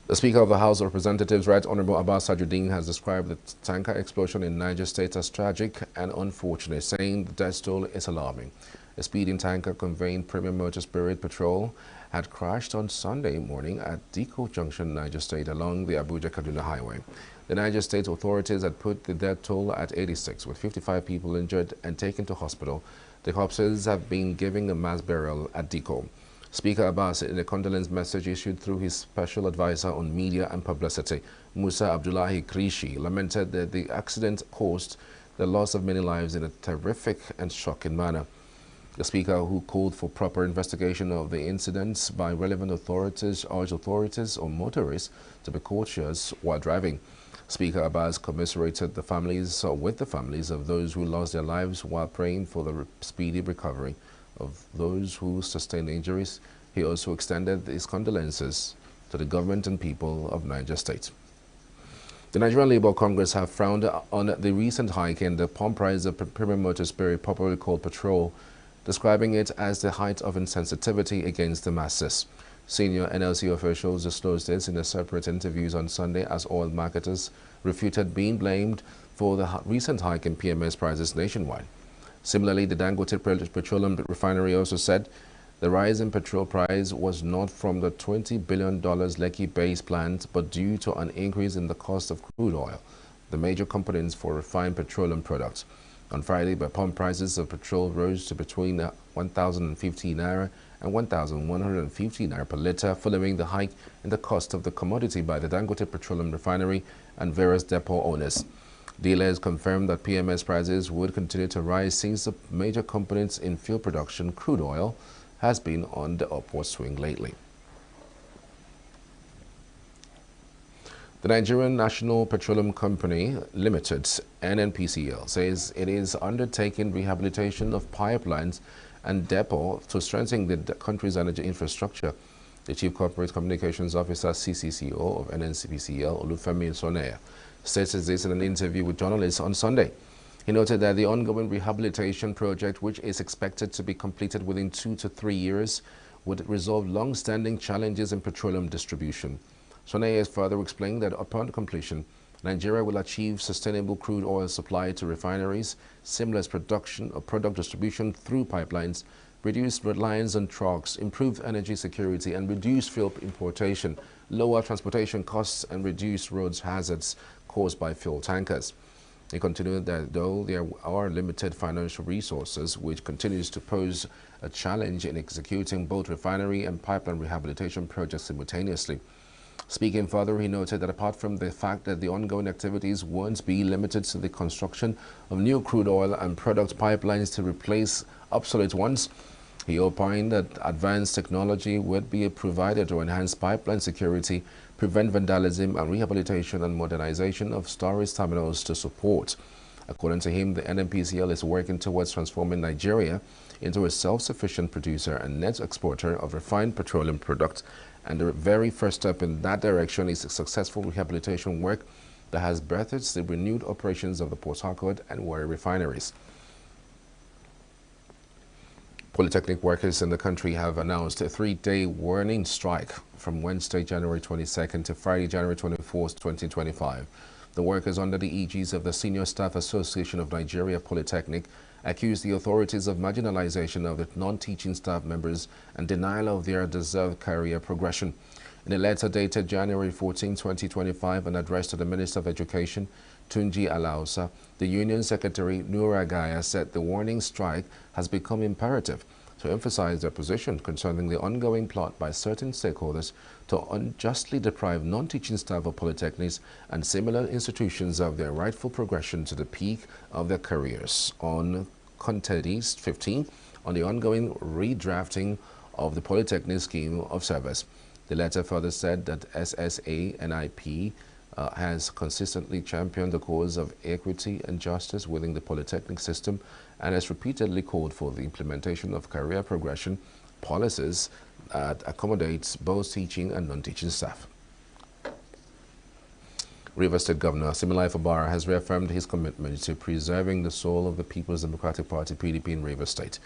The Speaker of the House of Representatives, Right Honorable Abbas Tajuddin, has described the tanker explosion in Niger State as tragic and unfortunate, saying the death toll is alarming. A speeding tanker conveying premium motor spirit petrol had crashed on Sunday morning at Diko Junction, Niger State, along the Abuja-Kaduna Highway. The Niger State authorities had put the death toll at 86, with 55 people injured and taken to hospital. The corpses have been given a mass burial at Diko. Speaker Abbas, in a condolence message issued through his special advisor on media and publicity, Musa Abdullahi Krishi, lamented that the accident caused the loss of many lives in a terrific and shocking manner. The Speaker, who called for proper investigation of the incidents by relevant authorities, urged authorities or motorists to be cautious while driving. Speaker Abbas commiserated the families with the families of those who lost their lives while praying for the speedy recovery of those who sustained injuries. He also extended his condolences to the government and people of Niger State. The Nigerian Labour Congress have frowned on the recent hike in the pump price of premium motor spirit, popularly called petrol, describing it as the height of insensitivity against the masses. Senior NLC officials disclosed this in a separate interviews on Sunday as oil marketers refuted being blamed for the recent hike in PMS prices nationwide. Similarly, the Dangote Petroleum Refinery also said the rise in petrol price was not from the $20 billion Lekki base plant, but due to an increase in the cost of crude oil, the major components for refined petroleum products. On Friday, the pump prices of petrol rose to between 1,050 naira and 1,150 naira per litre, following the hike in the cost of the commodity by the Dangote Petroleum Refinery and various depot owners. Dealers confirmed that PMS prices would continue to rise since the major components in fuel production, crude oil, has been on the upward swing lately. The Nigerian National Petroleum Company Limited, NNPCL, says it is undertaking rehabilitation of pipelines and depot to strengthen the country's energy infrastructure. The Chief Corporate Communications Officer, CCCO of NNCPCL, Olufemi Sonea, stated this in an interview with journalists on Sunday. He noted that the ongoing rehabilitation project, which is expected to be completed within 2 to 3 years, would resolve long-standing challenges in petroleum distribution. Sonea further explained that upon completion, Nigeria will achieve sustainable crude oil supply to refineries, seamless production or product distribution through pipelines, reduced reliance on trucks, improved energy security and reduced fuel importation, lower transportation costs and reduced roads hazards caused by fuel tankers. He continued that though there are limited financial resources, which continues to pose a challenge in executing both refinery and pipeline rehabilitation projects simultaneously. Speaking further, he noted that apart from the fact that the ongoing activities won't be limited to the construction of new crude oil and product pipelines to replace obsolete ones, he opined that advanced technology would be provided to enhance pipeline security, prevent vandalism, and rehabilitation and modernization of storage terminals to support. According to him, the NNPCL is working towards transforming Nigeria into a self-sufficient producer and net exporter of refined petroleum products, and the very first step in that direction is successful rehabilitation work that has birthed the renewed operations of the Port Harcourt and Warri refineries. Polytechnic workers in the country have announced a 3-day warning strike from Wednesday, January 22nd to Friday, January 24th, 2025. The workers under the aegis of the Senior Staff Association of Nigeria Polytechnic accused the authorities of marginalization of the non-teaching staff members and denial of their deserved career progression. In a letter dated January 14, 2025 and addressed to the Minister of Education, Tunji Alausa, the Union Secretary Nura Gaya said the warning strike has become imperative to emphasize their position concerning the ongoing plot by certain stakeholders to unjustly deprive non-teaching staff of polytechnics and similar institutions of their rightful progression to the peak of their careers. On Content 15, on the ongoing redrafting of the Polytechnic Scheme of Service. The letter further said that SSA-NIP has consistently championed the cause of equity and justice within the polytechnic system and has repeatedly called for the implementation of career progression policies that accommodates both teaching and non-teaching staff. Rivers State Governor Siminalayi Fubara has reaffirmed his commitment to preserving the soul of the People's Democratic Party (PDP) in Rivers State.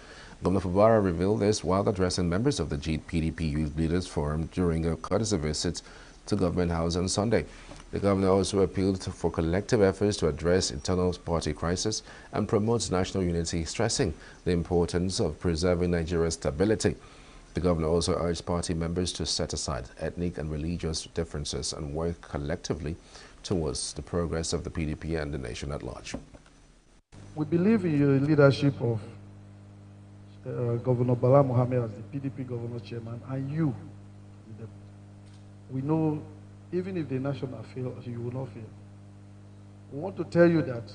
Governor Fubara revealed this while addressing members of the PDP Youth Leaders Forum during a courtesy visit to Government House on Sunday. The governor also appealed for collective efforts to address internal party crisis and promote national unity, stressing the importance of preserving Nigeria's stability. The governor also urged party members to set aside ethnic and religious differences and work collectively towards the progress of the PDP and the nation at large.
We believe in the leadership of Governor Bala Mohammed as the PDP Governor Chairman, and you. We know even if the national fails, you will not fail. We want to tell you that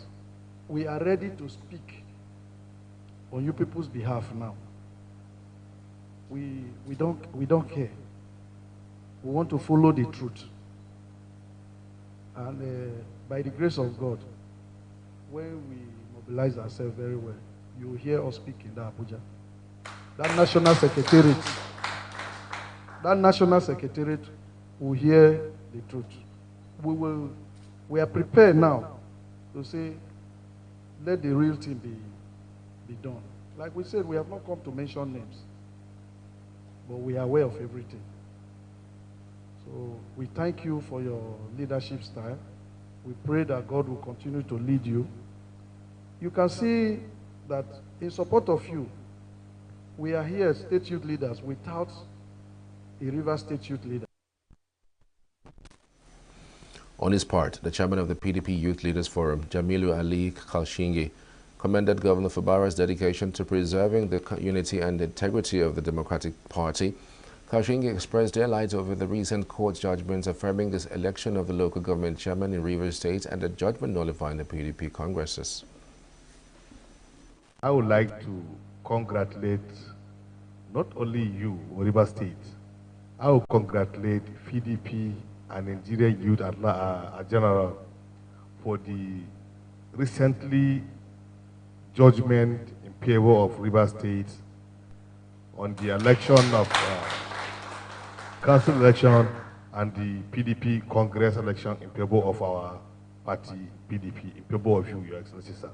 we are ready to speak on you people's behalf now. We don't care. We want to follow the truth. And by the grace of God, when we mobilize ourselves very well, you will hear us speak in the Abuja. That national secretariat will hear the truth. We are prepared now to say, let the real thing be done. Like we said, we have not come to mention names, but we are aware of everything. So we thank you for your leadership style. We pray that God will continue to lead you. You can see that in support of you, we are here as state youth leaders without a River State youth leader.
On his part, the chairman of the PDP Youth Leaders Forum, Jamilu Ali Kalshingi, commended Governor Fubara's dedication to preserving the unity and integrity of the Democratic Party. Kalshingi expressed delight over the recent court judgments affirming this election of the local government chairman in Rivers State and the judgment nullifying the PDP congresses.
I would like to congratulate not only you, Rivers State, I will congratulate PDP and Nigerian youth at general for the recently judgment in favor of Rivers State on the election of council election and the PDP Congress election in favor of our party, PDP, in favor of you, Your Excellency, sir.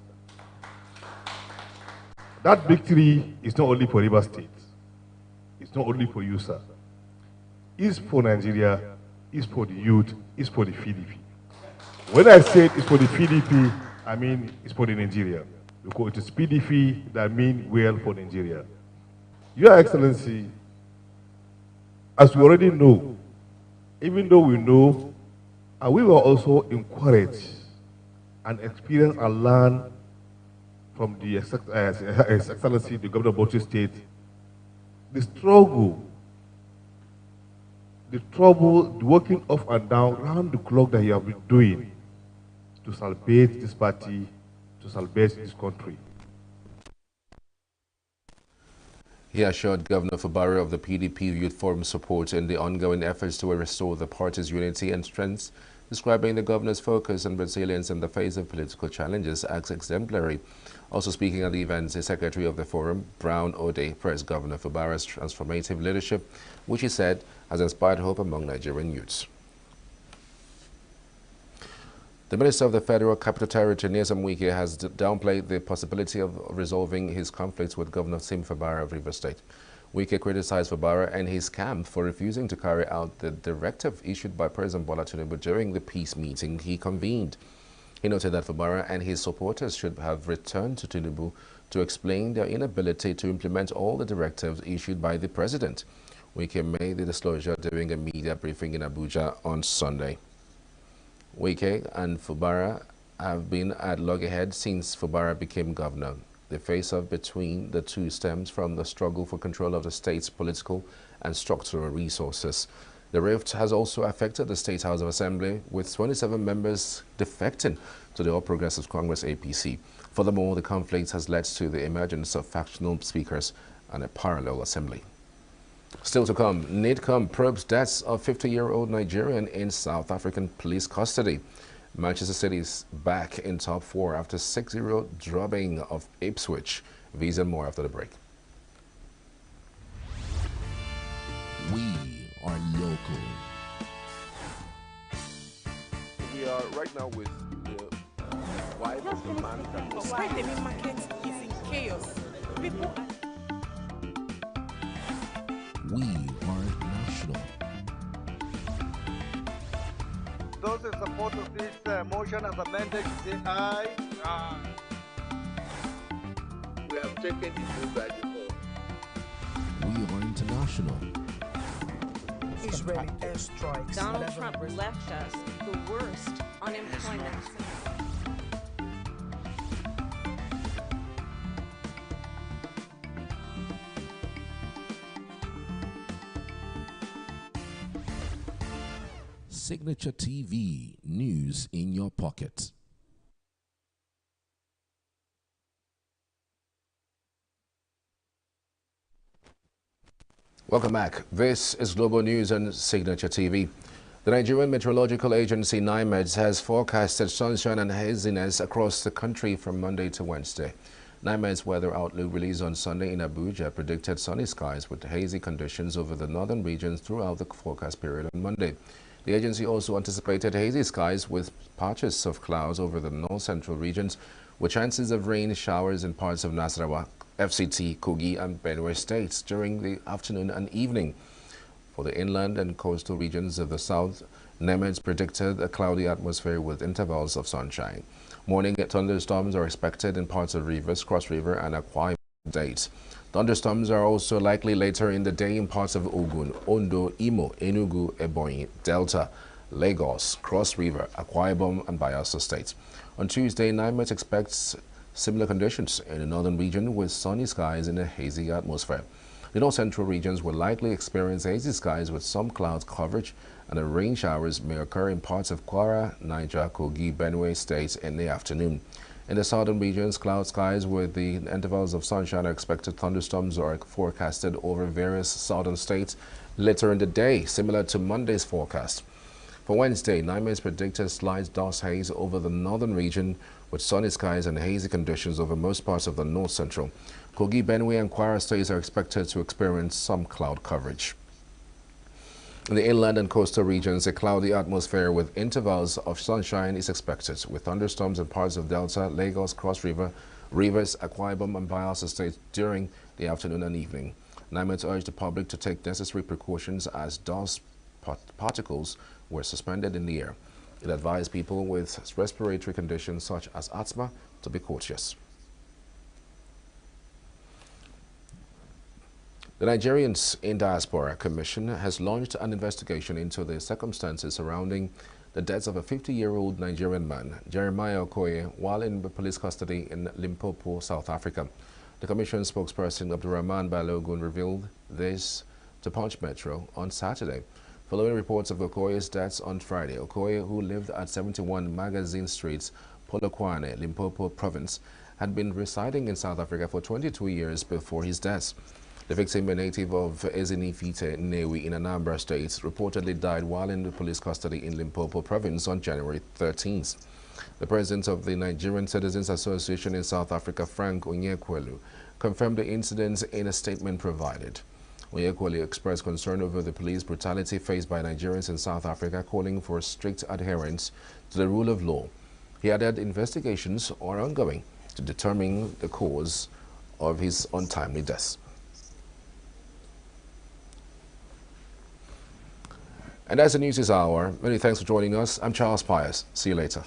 That victory is not only for Rivers State. It's not only for you, sir. It's for Nigeria, it's for the youth, it's for the PDP. When I say it's for the PDP, I mean it's for the Nigeria. Because it is PDP that means well for Nigeria. Your Excellency, as we already know, even though we know, and we were also encouraged and experienced and learned from the His Excellency, the Governor of Bauchi State, the struggle, the trouble, the working up and down round the clock that you have been doing to salvage this party, to salvage this country.
He assured Governor Fubara of the PDP Youth Forum support in the ongoing efforts to restore the party's unity and strength, describing the governor's focus and resilience in the face of political challenges as exemplary. Also speaking at the event, the secretary of the forum, Brown Ode, praised Governor Fubara's transformative leadership, which he said has inspired hope among Nigerian youths. The Minister of the Federal Capital Territory, Nyesom Wike, has downplayed the possibility of resolving his conflicts with Governor Sim Fubara of Rivers State. Wike criticized Fubara and his camp for refusing to carry out the directive issued by President Bola Tinubu during the peace meeting he convened. He noted that Fubara and his supporters should have returned to Tinubu to explain their inability to implement all the directives issued by the president. Wike made the disclosure during a media briefing in Abuja on Sunday. Wike and Fubara have been at loggerheads since Fubara became governor. The face-off between the two stems from the struggle for control of the state's political and structural resources. The rift has also affected the State House of Assembly, with 27 members defecting to the All Progressives Congress APC. Furthermore, the conflict has led to the emergence of factional speakers and a parallel assembly. Still to come, NIDCOM probes deaths of 50-year-old Nigerian in South African police custody. Manchester City is back in top 4 after 6-0 drubbing of Ipswich. These and more after the break.
We are local.
We are right now with the wife of the man that was...
Why the main market is in chaos. People are...
We are national.
Those in support of this motion as amended, say aye. Aye.
We have taken the vote by default.
We are international.
Israeli airstrikes.
Donald Trump left us the worst unemployment.
Signature TV, news in your pocket.
Welcome back. This is Global News on Signature TV. The Nigerian Meteorological Agency, NIMED, has forecasted sunshine and haziness across the country from Monday to Wednesday. NIMED's weather outlook released on Sunday in Abuja predicted sunny skies with hazy conditions over the northern regions throughout the forecast period on Monday. The agency also anticipated hazy skies with patches of clouds over the north-central regions, with chances of rain showers in parts of Nasarawa, FCT, Kogi, and Benue states during the afternoon and evening. For the inland and coastal regions of the south, NIMED predicted a cloudy atmosphere with intervals of sunshine. Morning thunderstorms are expected in parts of Rivers, Cross River, and Akwa Ibom states. Thunderstorms are also likely later in the day in parts of Ogun, Ondo, Imo, Enugu, Ebonyi, Delta, Lagos, Cross River, Akwa Ibom, and Bayelsa states. On Tuesday, NIMED expects similar conditions in the northern region with sunny skies and a hazy atmosphere. The north-central regions will likely experience hazy skies with some cloud coverage, and the rain showers may occur in parts of Kwara, Niger, Kogi, Benue states in the afternoon. In the southern regions, cloud skies with the intervals of sunshine are expected. Thunderstorms are forecasted over various southern states later in the day, similar to Monday's forecast. For Wednesday, NIMED predicted slight dust haze over the northern region with sunny skies and hazy conditions over most parts of the north-central. Kogi, Benue, and Kwara states are expected to experience some cloud coverage. In the inland and coastal regions, a cloudy atmosphere with intervals of sunshine is expected, with thunderstorms in parts of Delta, Lagos, Cross River, Rivers, Akwa Ibom, and Bayelsa states during the afternoon and evening. NIMET urged the public to take necessary precautions as dust particles were suspended in the air. It advised people with respiratory conditions such as asthma to be cautious. The Nigerians in Diaspora Commission has launched an investigation into the circumstances surrounding the death of a 50-year-old Nigerian man, Jeremiah Okoye, while in police custody in Limpopo, South Africa. The Commission spokesperson Abdurrahman Balogun revealed this to Punch Metro on Saturday. Following reports of Okoye's death on Friday, Okoye, who lived at 71 Magazine Street, Polokwane, Limpopo Province, had been residing in South Africa for 22 years before his death. The victim, a native of Ezinifite, Nnewi in Anambra State, reportedly died while in the police custody in Limpopo Province on January 13th. The president of the Nigerian Citizens Association in South Africa, Frank Onyekwelu, confirmed the incident in a statement provided. Onyekwelu expressed concern over the police brutality faced by Nigerians in South Africa, calling for strict adherence to the rule of law. He added investigations are ongoing to determine the cause of his untimely death. And that's the news this hour. Many thanks for joining us. I'm Charles Pius. See you later.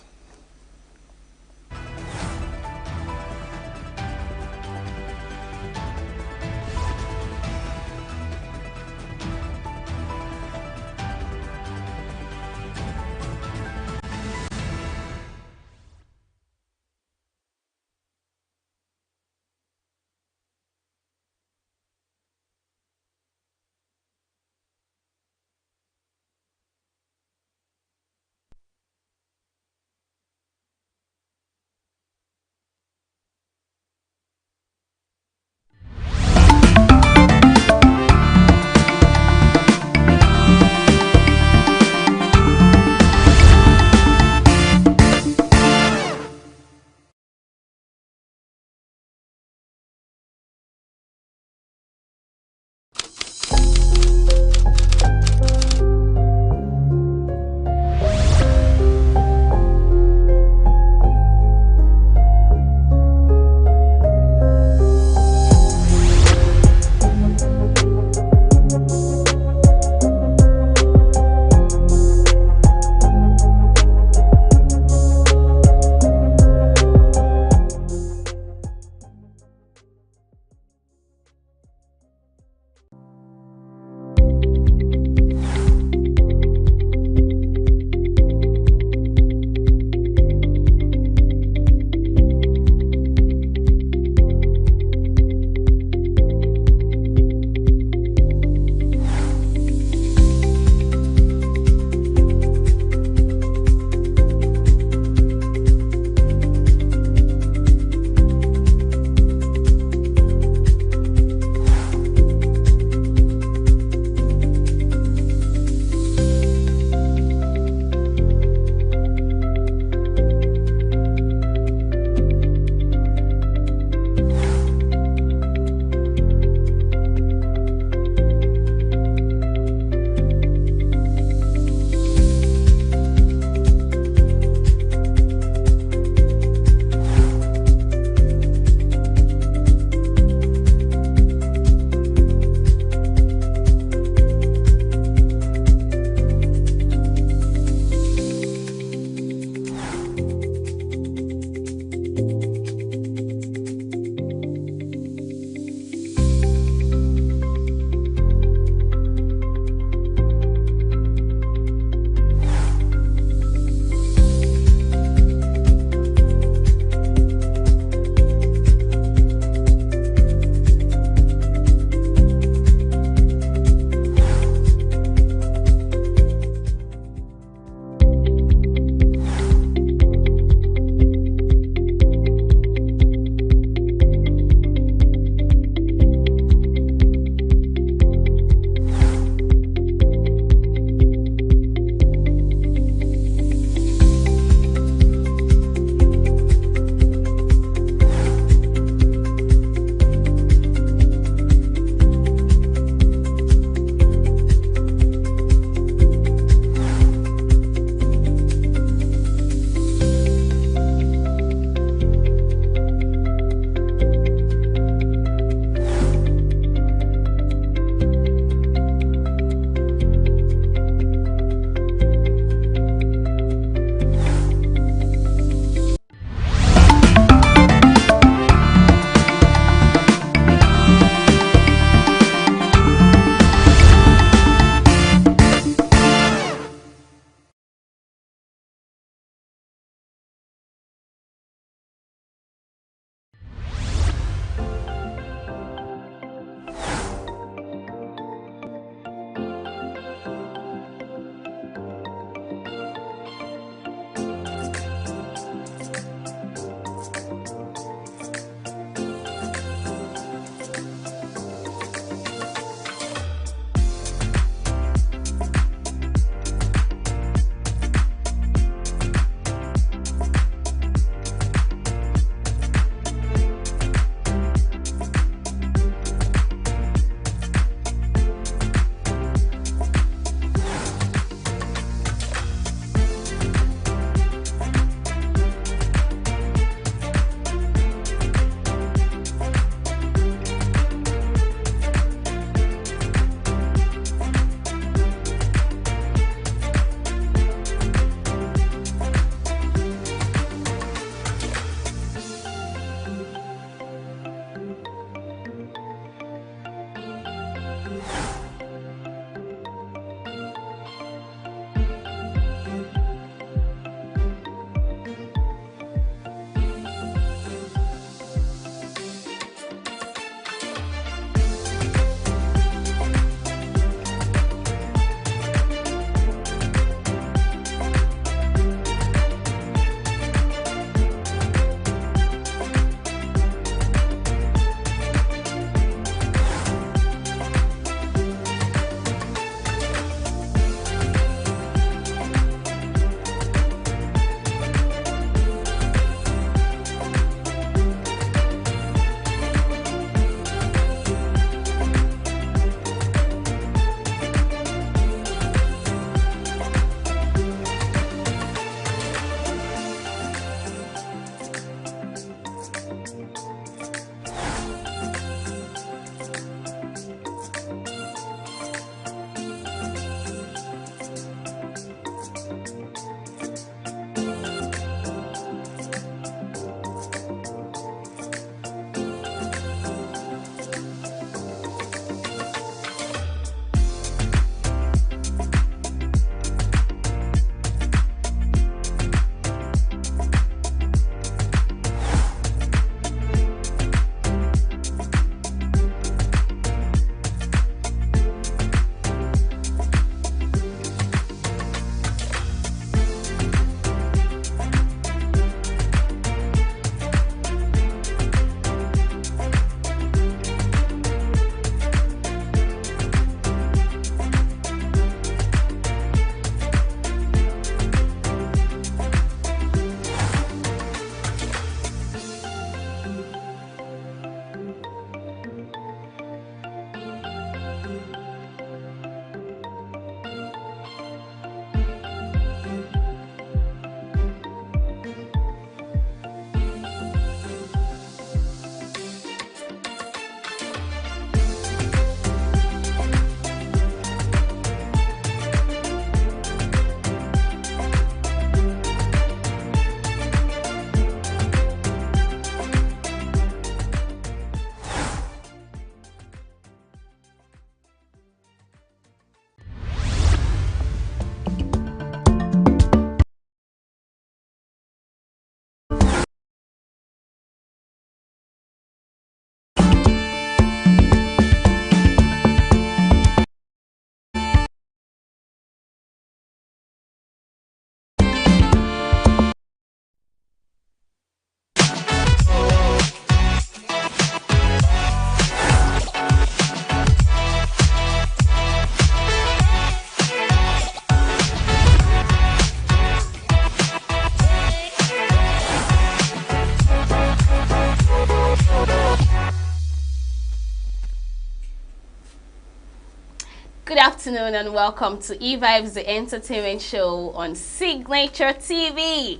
afternoon and welcome to E-Vibes, the entertainment show on Signature TV.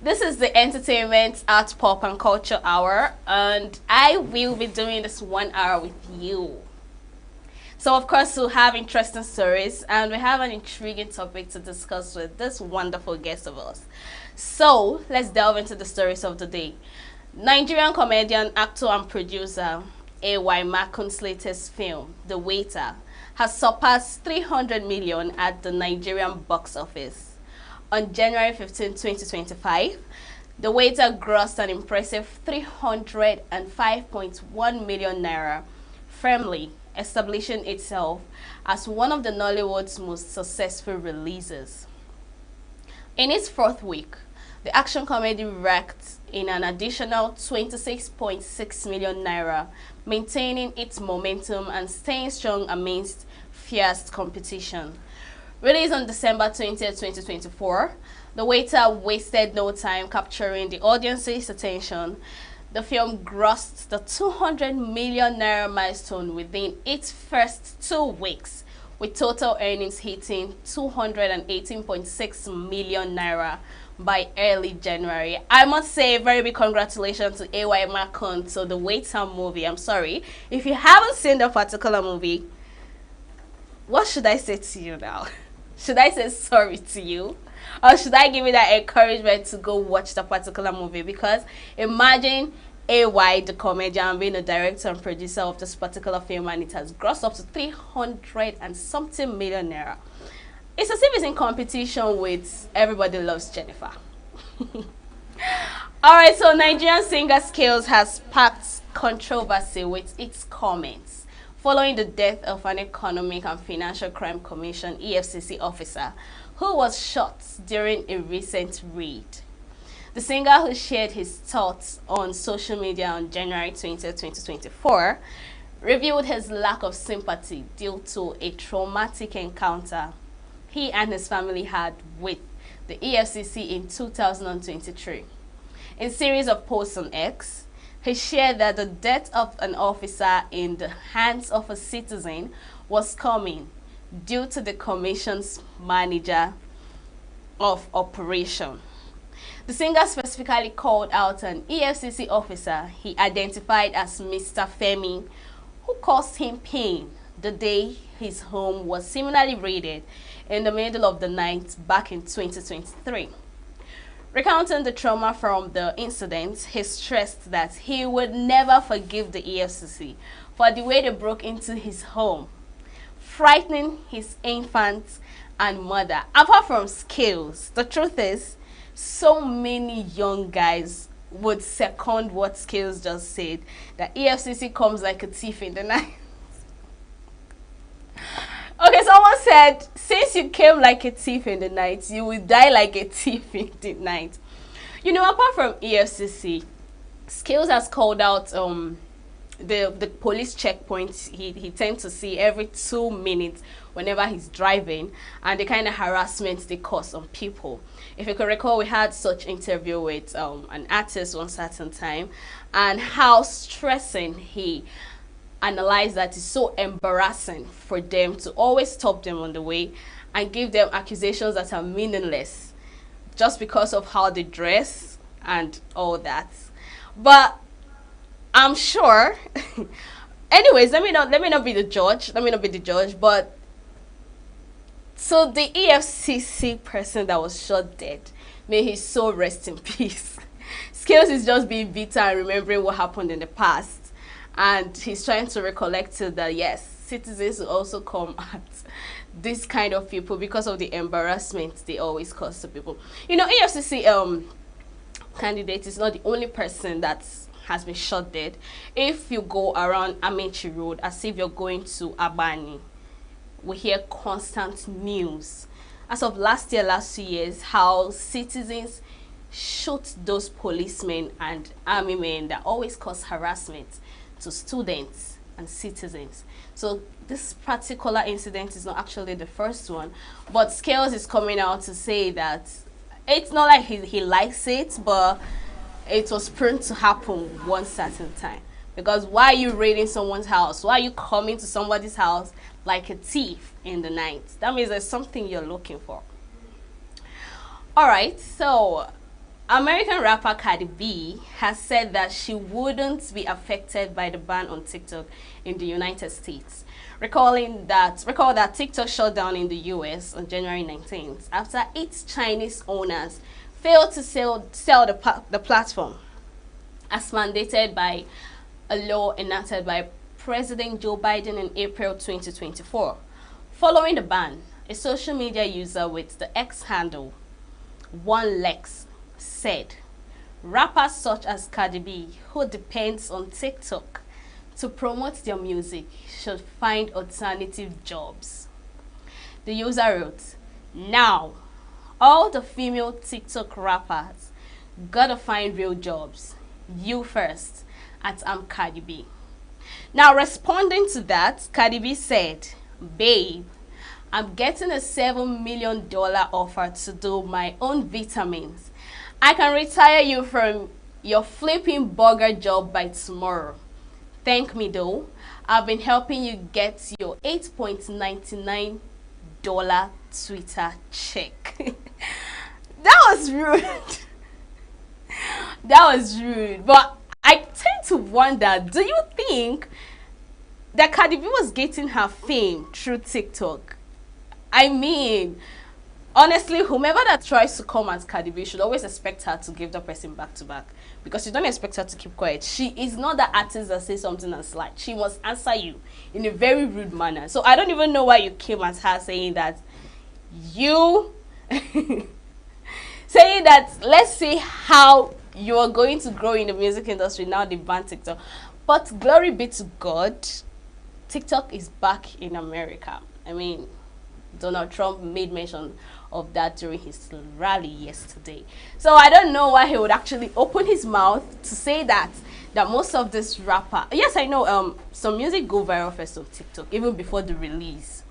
This is the entertainment, art, pop and culture hour, and I will be doing this 1 hour with you. So of course we'll have interesting stories and we have an intriguing topic to discuss with this wonderful guest of ours. So let's delve into the stories of the day. Nigerian comedian, actor and producer A.Y. Makun's latest film, The Waiter, has surpassed 300 million at the Nigerian box office. On January 15, 2025, The Waiter grossed an impressive 305.1 million naira, firmly establishing itself as one of the Nollywood's most successful releases. In its fourth week, the action comedy racked in an additional 26.6 million naira, maintaining its momentum and staying strong amidst fierce competition. Released on December 20, 2024, The Waiter wasted no time capturing the audience's attention. The film grossed the 200 million naira milestone within its first 2 weeks, with total earnings hitting 218.6 million naira by early January. I must say a very big congratulations to A.Y. Makun to The Waiter movie. I'm sorry. If you haven't seen the particular movie, what should I say to you now? Should I say sorry to you? Or should I give you that encouragement to go watch the particular movie? Because imagine A.Y. the comedian being the director and producer of this particular film, and it has grossed up to 300 and something million naira. It's as if it's in competition with Everybody Loves Jennifer. Alright, so Nigerian singer Skills has sparked controversy with its comments following the death of an Economic and Financial Crime Commission EFCC officer who was shot during a recent raid. The singer, who shared his thoughts on social media on January 20, 2024, revealed his lack of sympathy due to a traumatic encounter he and his family had with the EFCC in 2023. In a series of posts on X, he shared that the death of an officer in the hands of a citizen was coming due to the commission's manager of operation. The singer specifically called out an EFCC officer he identified as Mr. Femi, who caused him pain the day his home was similarly raided in the middle of the night back in 2023. Recounting the trauma from the incident, he stressed that he would never forgive the EFCC for the way they broke into his home, frightening his infant and mother. Apart from Skills, the truth is, so many young guys would second what Skills just said, that EFCC comes like a thief in the night. Okay, someone said, since you came like a thief in the night, you will die like a thief in the night. You know, apart from EFCC, Skills has called out the police checkpoints he tends to see every 2 minutes whenever he's driving, and the kind of harassment they cause on people. If you can recall, we had such interview with an artist one certain time, and how stressing he analyze that it's so embarrassing for them to always stop them on the way and give them accusations that are meaningless just because of how they dress and all that. But I'm sure anyways, let me not be the judge. But so the EFCC person that was shot dead, may his soul rest in peace. Skills is just being bitter and remembering what happened in the past. And he's trying to recollect that, yes, citizens will also come at this kind of people because of the embarrassment they always cause to people. You know, EFCC candidate is not the only person that has been shot dead. If you go around Amenchi Road as if you're going to Abani, we hear constant news. As of last 2 years, how citizens shoot those policemen and army men that always cause harassment to students and citizens. So this particular incident is not actually the first one, but Scales is coming out to say that it's not like he likes it, but it was prone to happen one certain time. Because why are you raiding someone's house? Why are you coming to somebody's house like a thief in the night. That means there's something you're looking for. Alright, so American rapper Cardi B has said that she wouldn't be affected by the ban on TikTok in the United States. Recall that TikTok shut down in the US on January 19th after its Chinese owners failed to sell the platform as mandated by a law enacted by President Joe Biden in April 2024. Following the ban, a social media user with the X handle OneLex said, rappers such as Cardi B, who depends on TikTok to promote their music, should find alternative jobs. The user wrote, now, all the female TikTok rappers gotta find real jobs. You first, at Cardi B. Now, responding to that, Cardi B said, babe, I'm getting a $7 million offer to do my own vitamins. I can retire you from your flipping burger job by tomorrow. Thank me though. I've been helping you get your $8.99 Twitter check. That was rude. That was rude. But I tend to wonder, do you think that Cardi B was getting her fame through TikTok? I mean, honestly, whomever that tries to come at Cardi B should always expect her to give the person back to back, because you don't expect her to keep quiet. She is not the artist that says something and slide. She must answer you in a very rude manner. So I don't even know why you came at her saying that you saying that let's see how you are going to grow in the music industry now they ban TikTok. But glory be to God, TikTok is back in America. I mean, Donald Trump made mention of that during his rally yesterday. So I don't know why he would actually open his mouth to say that most of this rapper, yes, I know some music go viral first on TikTok even before the release.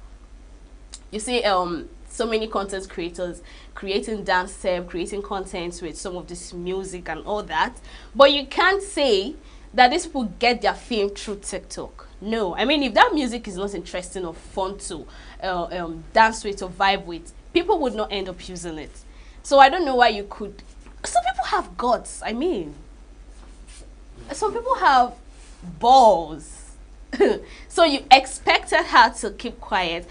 You see so many content creators creating dance step, creating content with some of this music and all that, but you can't say that these people get their fame through TikTok. No, I mean, if that music is not interesting or fun to dance with or vibe with, people would not end up using it. So I don't know why you could. Some people have guts. I mean, some people have balls. So you expected her to keep quiet.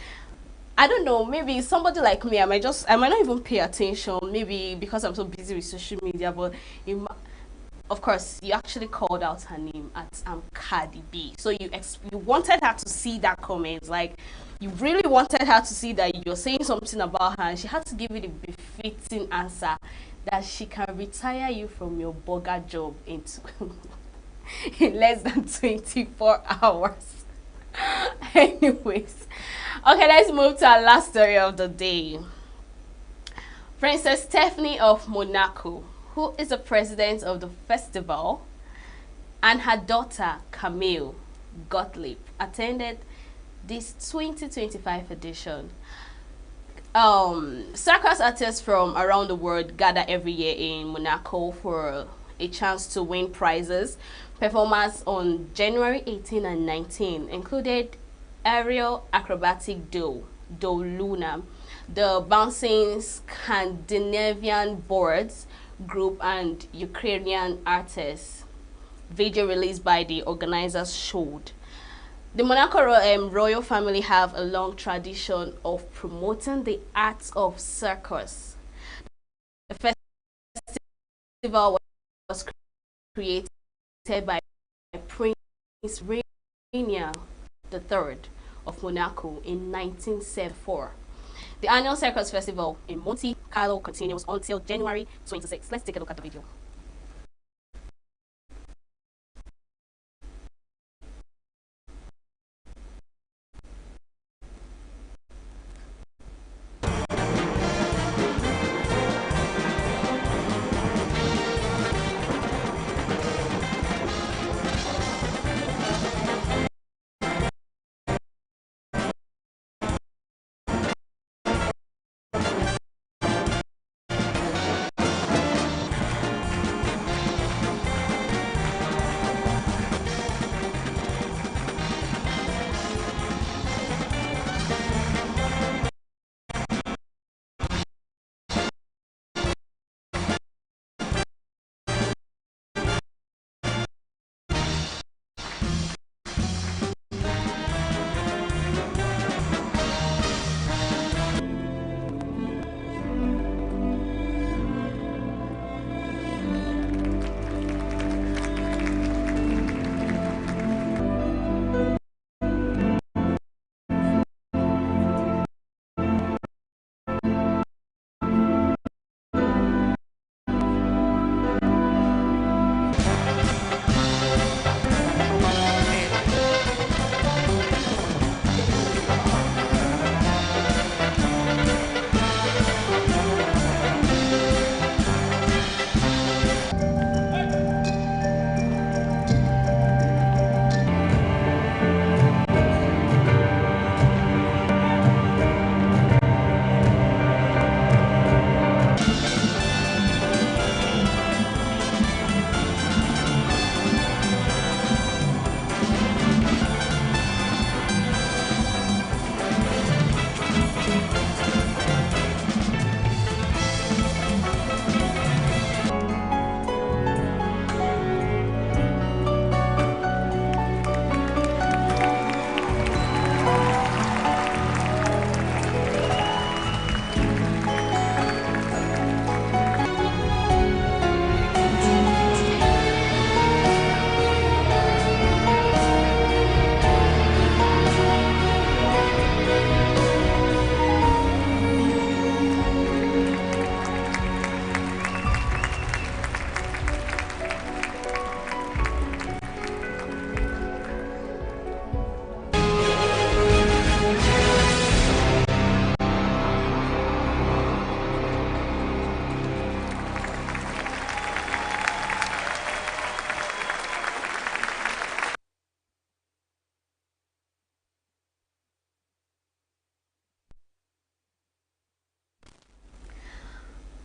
I don't know, maybe somebody like me, I might not even pay attention, maybe because I'm so busy with social media, but of course, you actually called out her name at Cardi B. So you wanted her to see that comment, like you really wanted her to see that you're saying something about her, and she had to give you the befitting answer that she can retire you from your burger job in less than 24 hours. Anyways, okay, let's move to our last story of the day. Princess Stephanie of Monaco, who is the president of the festival, and her daughter Camille Gottlieb attended this 2025 edition. Circus artists from around the world gather every year in Monaco for a chance to win prizes. Performers on January 18 and 19 included aerial acrobatic duo Luna, the bouncing Scandinavian boards group, and Ukrainian artists. Video released by the organizers showed. The Monaco royal family have a long tradition of promoting the arts of circus. The festival was created by Prince Rainier III of Monaco in 1974. The annual circus festival in Monte Carlo continues until January 26. Let's take a look at the video.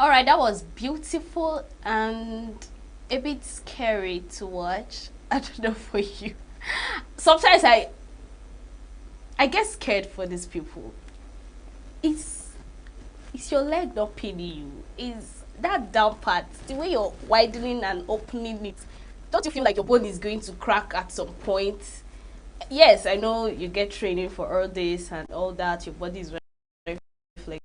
All right, that was beautiful and a bit scary to watch. I don't know for you. Sometimes I get scared for these people. It's your leg not pinning you. Is that down part, the way you're widening and opening it, don't you feel like your bone is going to crack at some point? Yes, I know you get training for all this and all that. Your body is very flexible.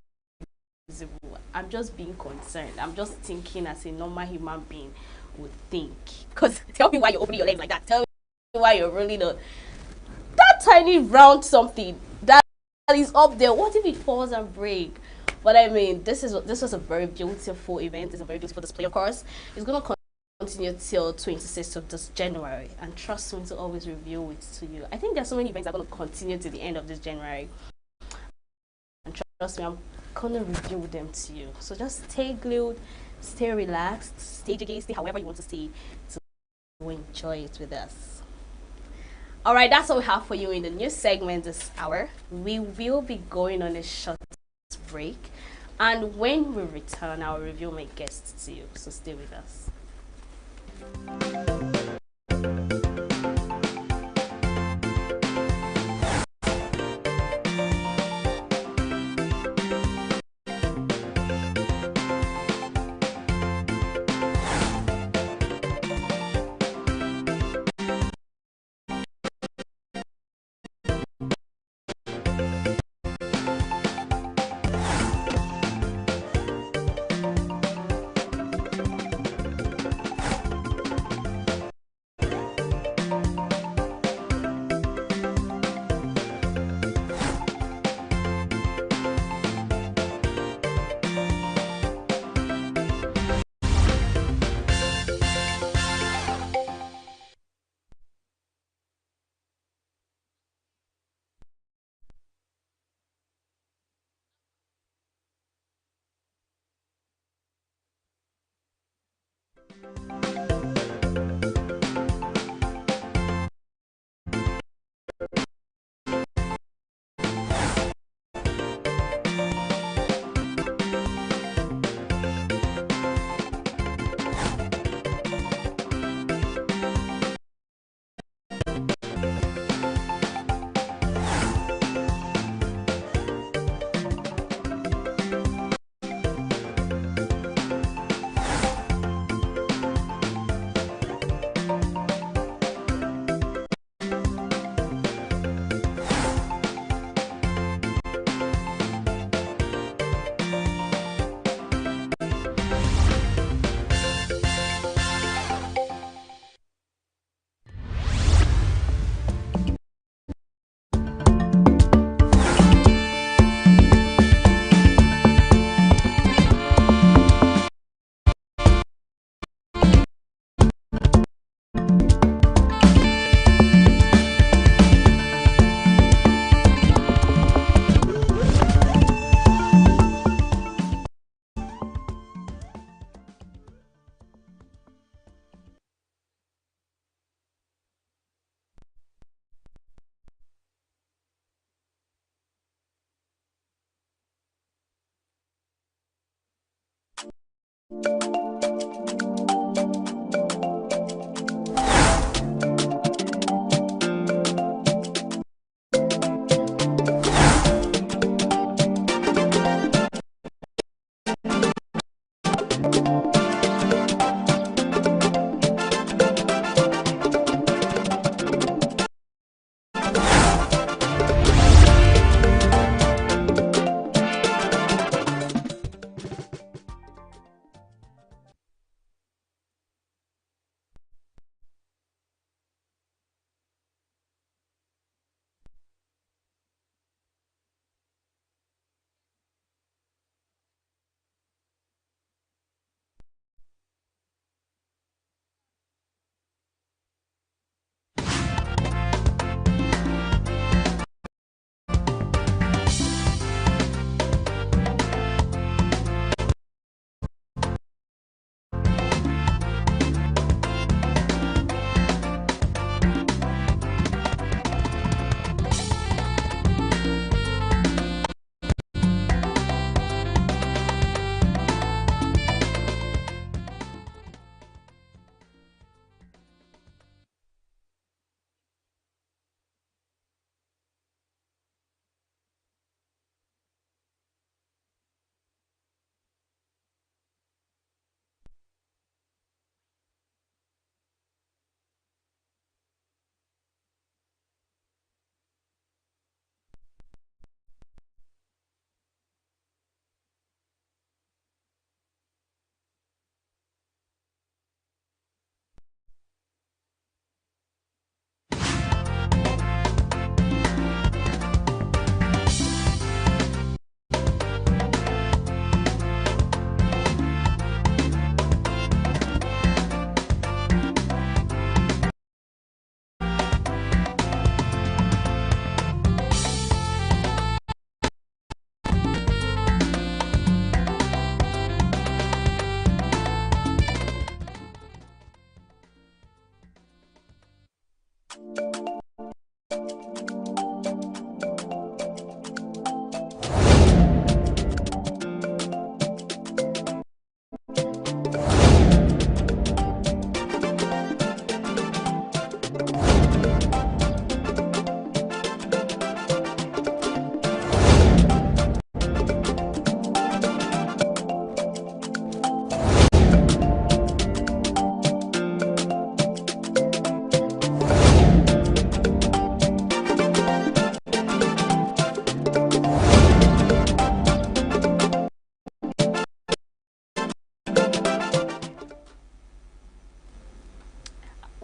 I'm just being concerned. I'm just thinking as a normal human being would think. Because tell me why you're opening your legs like that. Tell me why you're rolling that tiny round something that is up there. What if it falls and break? But I mean, this was a very beautiful event. It's a very beautiful display. Of course, it's gonna continue till 26th of this January, and trust me to always review it to you. I think there's so many events that are gonna continue to the end of this January, and trust me, I'm gonna review them to you. So just stay glued, stay relaxed, stay jiggy, stay however you want to stay, to enjoy it with us. All right, that's all we have for you in the news segment this hour. We will be going on a short break, and when we return, I will review my guests to you, so stay with us.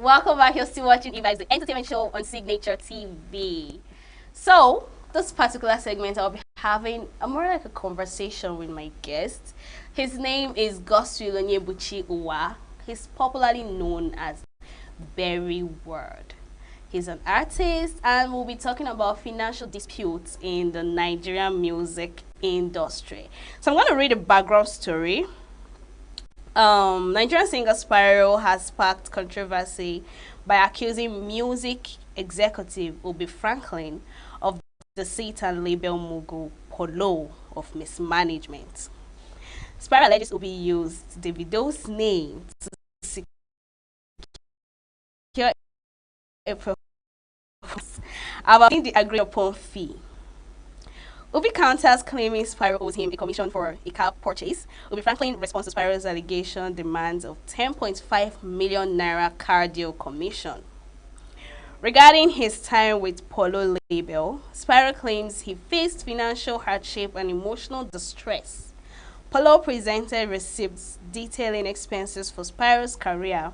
Welcome back. You're still watching Eva, the entertainment show on Signature TV. So, this particular segment, I'll be having more like a conversation with my guest. His name is Godswill Onyebuchi Uwa. He's popularly known as Berry Word. He's an artist, and we'll be talking about financial disputes in the Nigerian music industry. So I'm going to read a background story. Nigerian singer Spyro has sparked controversy by accusing music executive Obi Franklin of the Satan label mogul Polo of mismanagement. Spyro alleges Obi used Davido's name to secure a performance about the agreed upon fee. Obi counters claiming Spyro owes him a commission for a car purchase. Obi Franklin responds to Spyro's allegation demands of 10.5 million naira car deal commission. Regarding his time with Polo label, Spyro claims he faced financial hardship and emotional distress. Polo presented receipts detailing expenses for Spyro's career,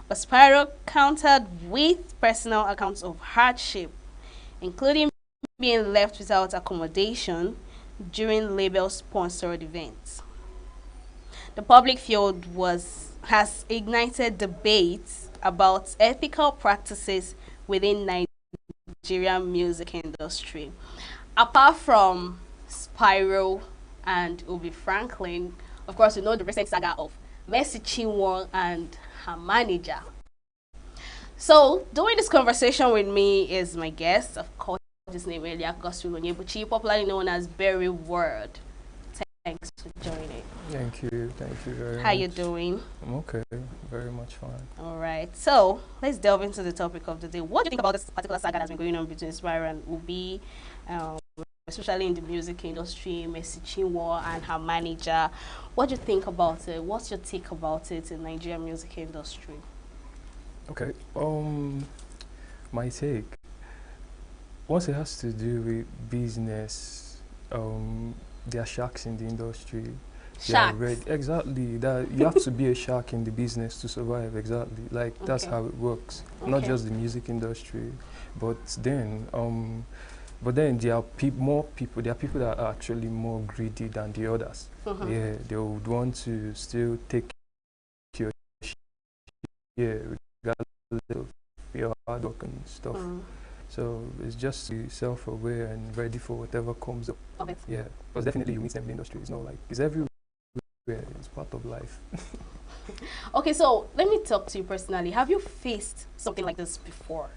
but Spyro countered with personal accounts of hardship, including being left without accommodation during label-sponsored events. The public field has ignited debates about ethical practices within Nigerian music industry. Apart from Spyro and Obi Franklin, of course, we know the recent saga of Mercy Chinwo and her manager. So, doing this conversation with me is my guest, of course. His name earlier, Godswill Onyebuchi, popularly known as Berry Word. Thanks for joining.
Thank you very much.
How you doing?
I'm okay, very much fine.
All right, so let's delve into the topic of the day. What do you think about this particular saga that's been going on between Spyro and Obi, especially in the music industry, Mercy Chinwo and her manager? What do you think about it? What's your take about it in Nigerian music industry?
Okay, my take. Once it has to do with business, there are sharks in the industry.
Sharks?
Exactly. That you have to be a shark in the business to survive. Exactly. Like that's how it works. Not just the music industry, but then there are more people. There are people that are actually more greedy than the others. Yeah, they would want to still take your regardless of your hard work and stuff. So it's just be self-aware and ready for whatever comes up. Yeah, because definitely you meet them in the industry. It's not like it's everywhere. It's part of life.
Okay, so let me talk to you personally. Have you faced something like this before?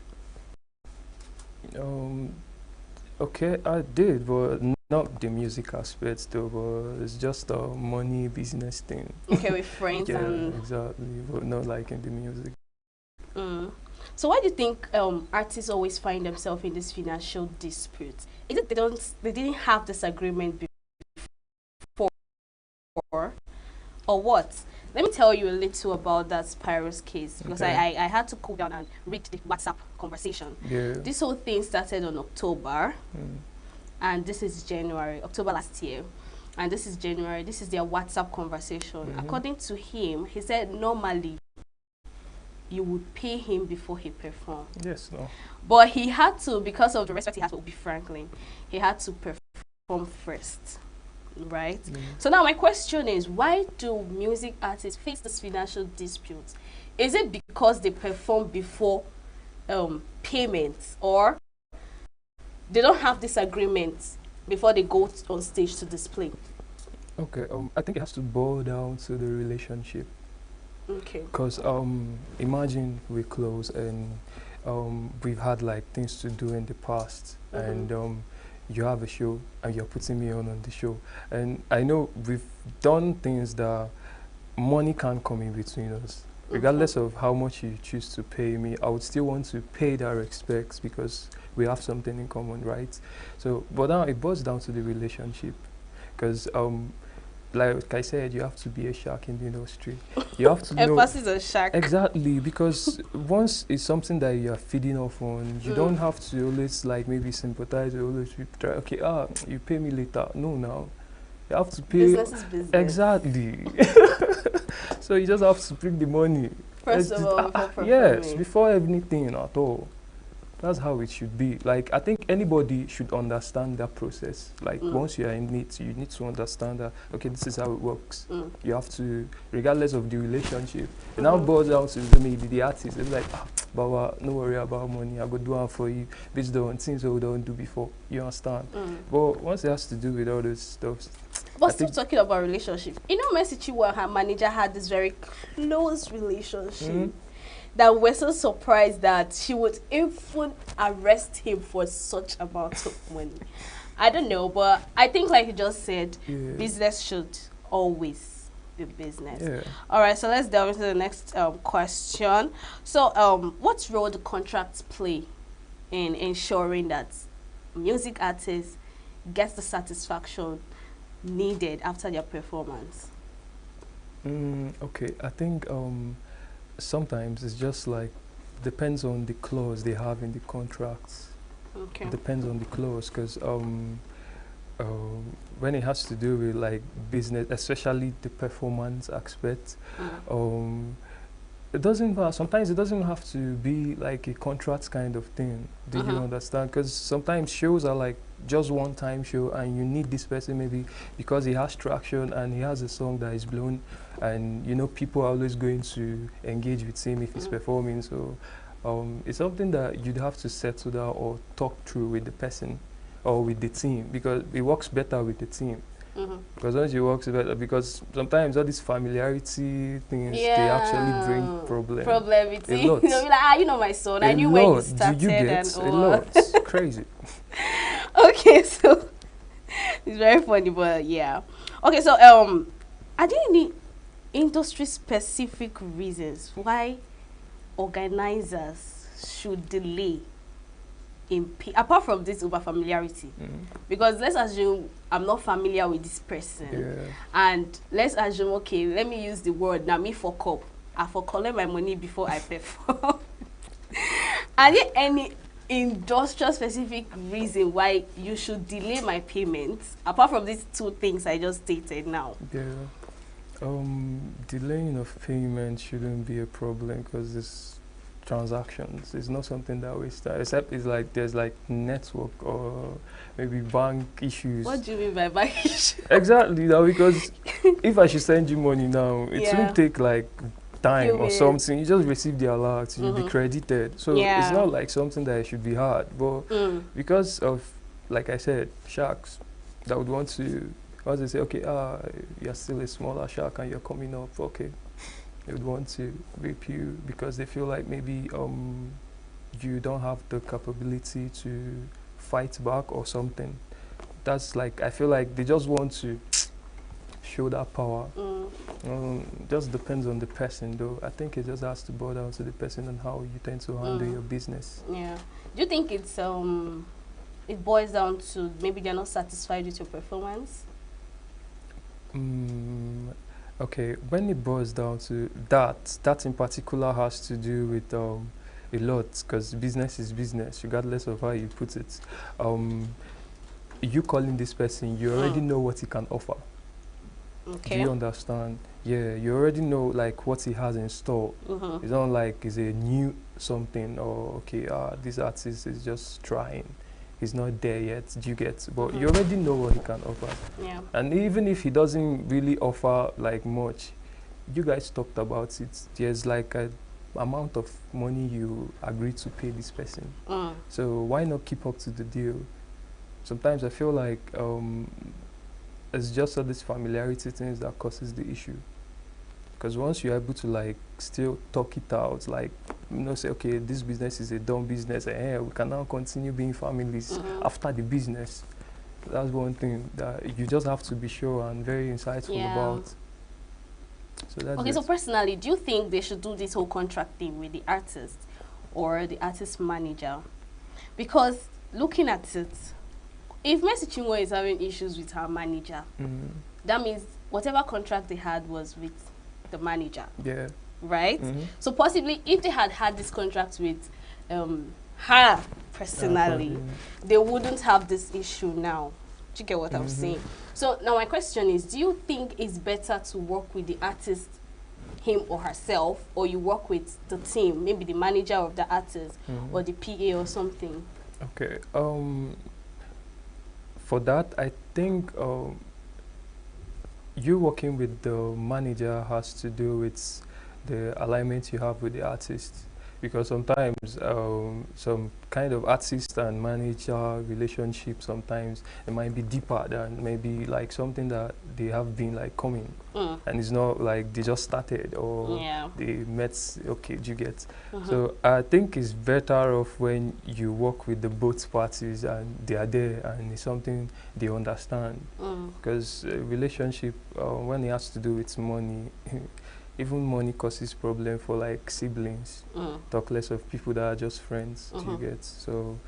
Okay, I did, but not the music aspect though. But it's just a money business thing.
Okay, with friends
yeah,
and
exactly, but not like in the music.
So why do you think artists always find themselves in this financial dispute? Is it they didn't have this agreement before, or what? Let me tell you a little about that Spyro's case, because I had to go down and read the WhatsApp conversation.
Yeah.
This whole thing started on October, and this is January, October last year. And this is January, this is their WhatsApp conversation. According to him, he said normally you would pay him before he performed.
Yes, no.
But he had to, because of the respect he had to Obi Franklin, he had to perform first, right? So now my question is, why do music artists face this financial dispute? Is it because they perform before payments, or they don't have this agreement before they go on stage to display?
Okay, I think it has to boil down to the relationship.
Okay.
Because imagine we're close and we've had like things to do in the past, and you have a show and you're putting me on the show, and I know we've done things that money can't come in between us. Regardless of how much you choose to pay me, I would still want to pay that respect because we have something in common, right? So, but now it boils down to the relationship, because like I said, you have to be a shark in the industry. You have to know.
Emphasis on shark.
Exactly, because once it's something that you are feeding off on, you don't have to always like maybe sympathize or always try, okay, you pay me later. No, now. You have to pay.
Business is business.
Exactly. So you just have to bring the money.
First of all, before performing.
Yes, before anything at all. That's how it should be. Like, I think anybody should understand that process. Like, once you are in it, you need to understand that, okay, this is how it works. You have to, regardless of the relationship. It now boils down to maybe the artist. It's like, Baba, no worry about money. I go do it for you. Based on things that we don't do before. You understand? But once it has to do with all those stuff.
But still talking about relationship. You know, Mercy Chinwo, her manager, had this very close relationship. That we're so surprised that she would even arrest him for such amount of money. I don't know, but I think, like you just said, business should always be business. All right, so let's delve into the next question. So, what role do contracts play in ensuring that music artists get the satisfaction needed after their performance?
Okay, I think sometimes it's just like depends on the clause they have in the contracts.
Okay.
It depends on the clause, because when it has to do with like business, especially the performance aspect, it doesn't. Sometimes it doesn't have to be like a contract kind of thing. Do you understand? Because sometimes shows are like just one-time show, and you need this person maybe because he has traction and he has a song that is blown, and you know people are always going to engage with him if he's performing. So it's something that you'd have to settle down or talk through with the person or with the team, because it works better with the team. Because once you work together, because sometimes all these familiarity things, they actually bring problems.
A lot. You'll be like, you know my son, I knew
lot.
when you started.
Did you get
and
a lot? Crazy.
Okay, so it's very funny, but yeah. Okay, so are there any industry-specific reasons why organizers should delay in pay, apart from this over familiarity? Because let's assume I'm not familiar with this person, and let's assume, okay, let me use the word now, me for cup, I for collect my money before I perform. Are there any industrial specific reason why you should delay my payments apart from these two things I just stated now?
Delaying of payment shouldn't be a problem, because this transactions is not something that we start, except it's like there's like network or maybe bank issues.
What do you mean by bank issues?
Exactly, now, because if I should send you money now, it won't take like time or something. You just receive the alert, you'll be credited. So it's not like something that should be hard, but because of, like I said, sharks that would want to, once they say, okay, you're still a smaller shark and you're coming up, okay, they would want to rape you because they feel like maybe you don't have the capability to fight back or something. That's like, I feel like they just want to show that power. Just depends on the person, though. I think it just has to boil down to the person and how you tend to handle your business.
Yeah. Do you think it's it boils down to maybe they're not satisfied with your performance?
Okay, when it boils down to that in particular has to do with a lot, because business is business, regardless of how you put it. You calling this person, you already know what he can offer.
Okay.
Do you understand? Yeah, you already know like what he has in store. It's not like it's a new something, or okay, this artist is just trying. He's not there yet, do you get? But you already know what he can offer.
Yeah.
And even if he doesn't really offer like much, you guys talked about it. There's like a amount of money you agree to pay this person. So why not keep up to the deal? Sometimes I feel like it's just all these familiarity things that causes the issue. Because once you're able to like still talk it out, like, you know, say, okay, this business is a dumb business, and we can now continue being families after the business. That's one thing that you just have to be sure and very insightful about. So that's
okay, so personally, do you think they should do this whole contract thing with the artist or the artist manager? Because looking at it, if Mercy Chinwo is having issues with her manager, that means whatever contract they had was with the manager.
Yeah.
Right? So possibly if they had this contract with her personally, they wouldn't have this issue now. Do you get what I'm saying? So now my question is, do you think it's better to work with the artist him or herself, or you work with the team, maybe the manager of the artist or the PA or something?
Okay. For that, I think you working with the manager has to do with the alignment you have with the artist, because sometimes some kind of artist and manager relationship, sometimes it might be deeper than maybe like something that they have been like coming, and it's not like they just started or they met. Okay, do you get? So I think it's better off when you work with the both parties and they are there and it's something they understand, because relationship when it has to do with money. Even money causes problem for like siblings, talk less of people that are just friends, do you get? So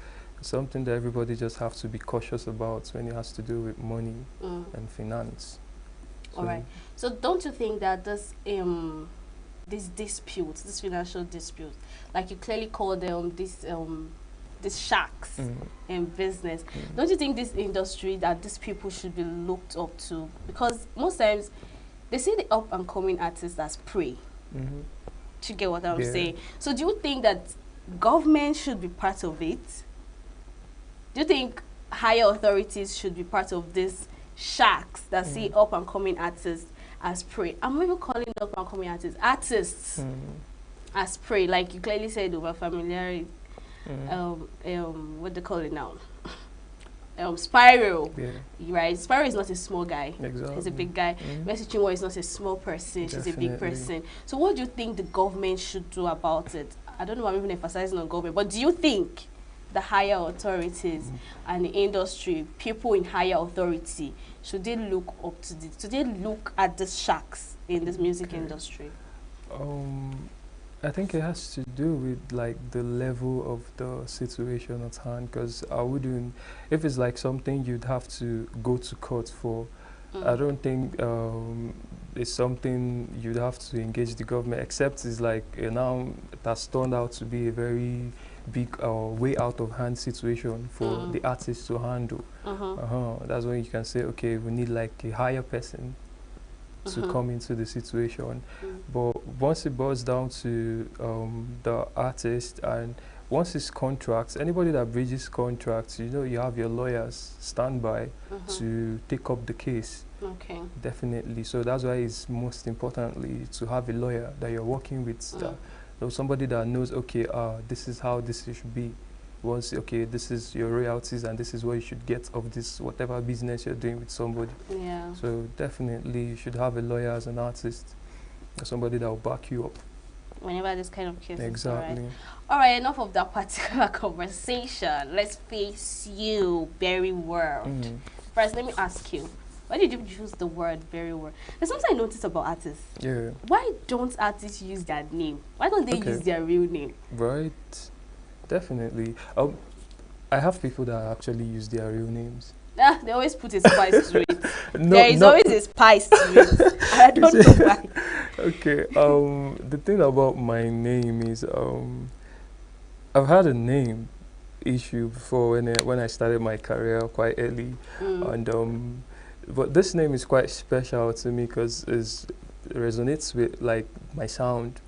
something that everybody just have to be cautious about when it has to do with money and finance. So
all right. So don't you think that this dispute, this financial dispute, like you clearly call them these sharks in business, don't you think this industry that these people should be looked up to? Because most times they see the up and coming artists as prey. To get what I'm saying? So do you think that government should be part of it? Do you think higher authorities should be part of this sharks that see up and coming artists as prey? I'm even calling up and coming artists as prey, like you clearly said over familiarity. What they call it now? Spiral, right? Spiral is not a small guy.
Exactly.
He's a big guy. Mercy Chinwo is not a small person. She's a big person. So what do you think the government should do about it? I don't know, I'm even emphasizing on government, but do you think the higher authorities and the industry, people in higher authority, should they look up to this? Should they look at the sharks in this music industry?
I think it has to do with like the level of the situation at hand, because I wouldn't, if it's like something you'd have to go to court for, I don't think it's something you'd have to engage the government, except it's like now it has turned out to be a very big way out of hand situation for the artists to handle. That's when you can say, okay, we need like a higher person to come into the situation. But once it boils down to the artist, and once it's contracts, anybody that breaches contracts, you know, you have your lawyers standby to take up the case.
Okay.
Definitely. So that's why it's most importantly to have a lawyer that you're working with, somebody that knows, okay, this is how this should be. Once, okay, this is your royalties and this is what you should get of this, whatever business you're doing with somebody.
Yeah.
So definitely you should have a lawyer as an artist, somebody that will back you up.
Whenever this kind of case
Exactly.
is all right, enough of that particular conversation. Let's face you very well. First, let me ask you, why did you choose the word very well? There's something I noticed about artists.
Yeah.
Why don't artists use their name? Why don't they use their real name?
Right. Definitely. I have people that actually use their real names.
They always put a spice to it. There is always a spice to it. I don't know why.
Okay. The thing about my name is I've had a name issue before when I started my career quite early, and but this name is quite special to me because it resonates with like my sound.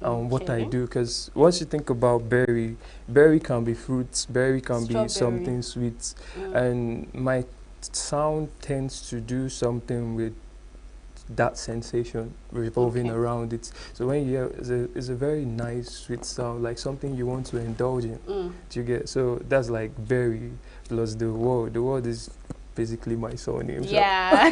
What I do, because once you think about berry can be fruits, berry can be something sweet, and my sound tends to do something with that sensation revolving around it. So when you hear it's a very nice sweet sound, like something you want to indulge in. Do you get? So that's like berry plus the word is basically my surname.
Yeah.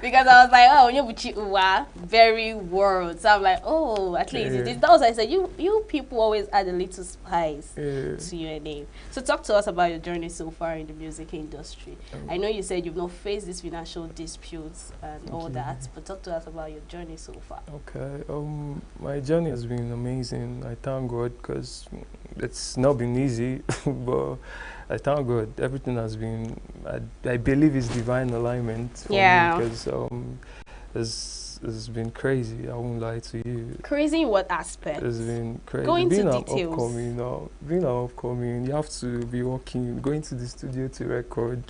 Because I was like, oh, Nyobuchi very world. So I'm like, oh, at least it is. That was I said, you people always add a little spice to your name. So talk to us about your journey so far in the music industry. I know you said you've not faced these financial disputes and all that, but talk to us about your journey so far.
Okay. My journey has been amazing. I thank God, because it's not been easy, but I thank God. Everything has been, I believe it's divine alignment for me, because it's been crazy. I won't lie to you.
Crazy in what aspect?
It's been crazy.
Go into
being
details.
Being an upcoming, you have to be working, going to the studio to record,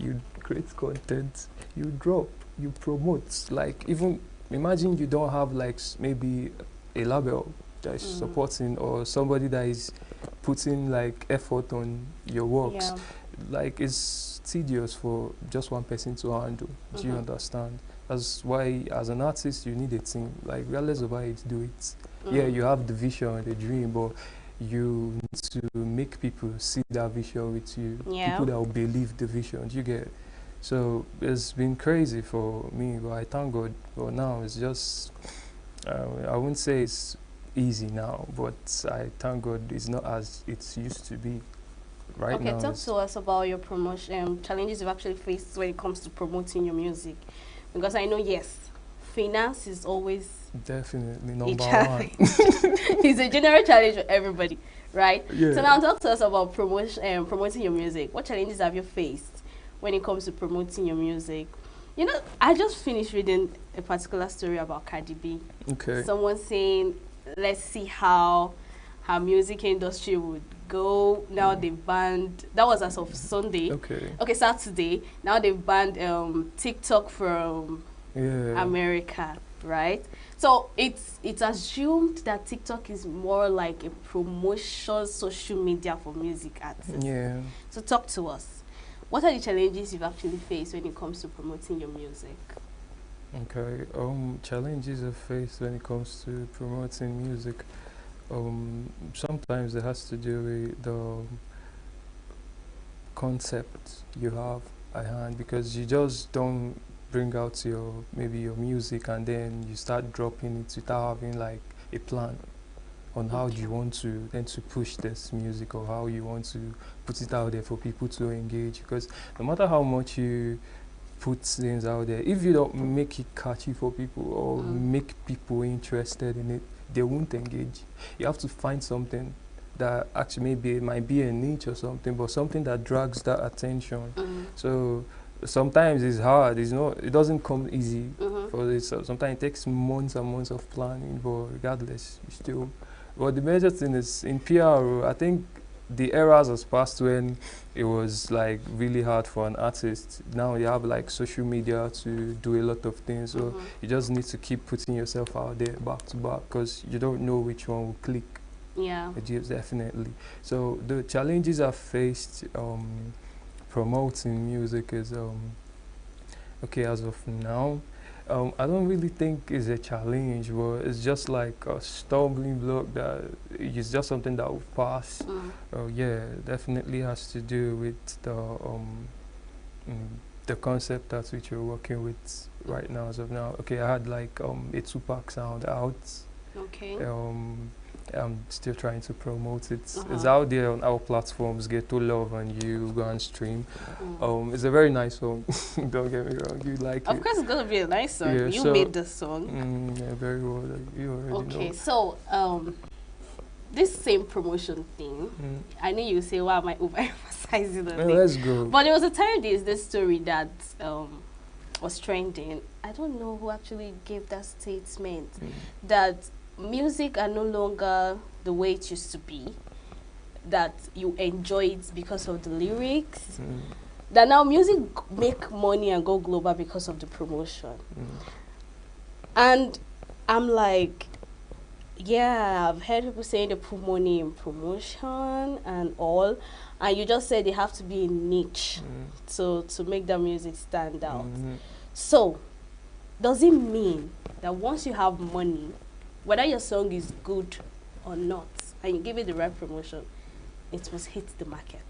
you create content, you drop, you promote. Like even imagine you don't have like maybe a label that is supporting, or somebody that is putting like effort on your works. Like it's tedious for just one person to handle. Do you understand? That's why as an artist you need a team. Like regardless of how you do it. Yeah, you have the vision, the dream, but you need to make people see that vision with you. People that will believe the vision. You get. So it's been crazy for me, but I thank God. But now it's just, I wouldn't say it's easy now, but I thank God it's not as it used to be. Right now.
Okay, talk to us about your promotion challenges you've actually faced when it comes to promoting your music, because I know finance is always
definitely
a
number
challenge.
one.
It's a general challenge for everybody, right?
Yeah.
So now talk to us about promoting your music. What challenges have you faced when it comes to promoting your music? You know, I just finished reading a particular story about Cardi B.
Okay.
Someone saying, let's see how her music industry would go. Now they've banned, that was as of Sunday. Okay, Saturday. Now they've banned TikTok from America, right? So it's assumed that TikTok is more like a promotion social media for music artists.
Yeah.
So talk to us. What are the challenges you've actually faced when it comes to promoting your music?
Okay. Challenges I faced when it comes to promoting music. Sometimes it has to do with the concept you have at hand, because you just don't bring out your music and then you start dropping it without having like a plan on how you want to push this music, or how you want to put it out there for people to engage. Because no matter how much you put things out there, if you don't make it catchy for people or make people interested in it, they won't engage. You have to find something that actually maybe it might be a niche or something, but something that drags that attention. So sometimes it's hard. It doesn't come easy for this. So sometimes it takes months and months of planning, but regardless, you still. But the major thing is in PR, I think the eras has passed when it was like really hard for an artist. Now you have like social media to do a lot of things, so you just need to keep putting yourself out there back to back, because you don't know which one will click.
Yeah.
Definitely. So the challenges I've faced promoting music is okay, as of now, I don't really think it's a challenge, but it's just like a stumbling block that is just something that will pass. Yeah, definitely has to do with the concept at which you're working with right now. As of now, okay, I had like a Tupac sound out.
Okay.
I'm still trying to promote it. It's out there on our platforms. Get to Love, and you go and stream. It's a very nice song. Don't get me wrong. You like it.
Of course, it's gonna be a nice song.
Yeah,
you made the song.
Yeah, very well. You already know.
Okay, so this same promotion thing, I know you say, why am I overemphasizing on it?
Let's go.
But there was a time there's this story that was trending. I don't know who actually gave that statement, that music are no longer the way it used to be, that you enjoy it because of the lyrics, that now music make money and go global because of the promotion. And I'm like, yeah, I've heard people saying they put money in promotion and all, and you just said they have to be a niche to make that music stand out. So does it mean that once you have money, whether your song is good or not, and you give it the right promotion, it must hit the market?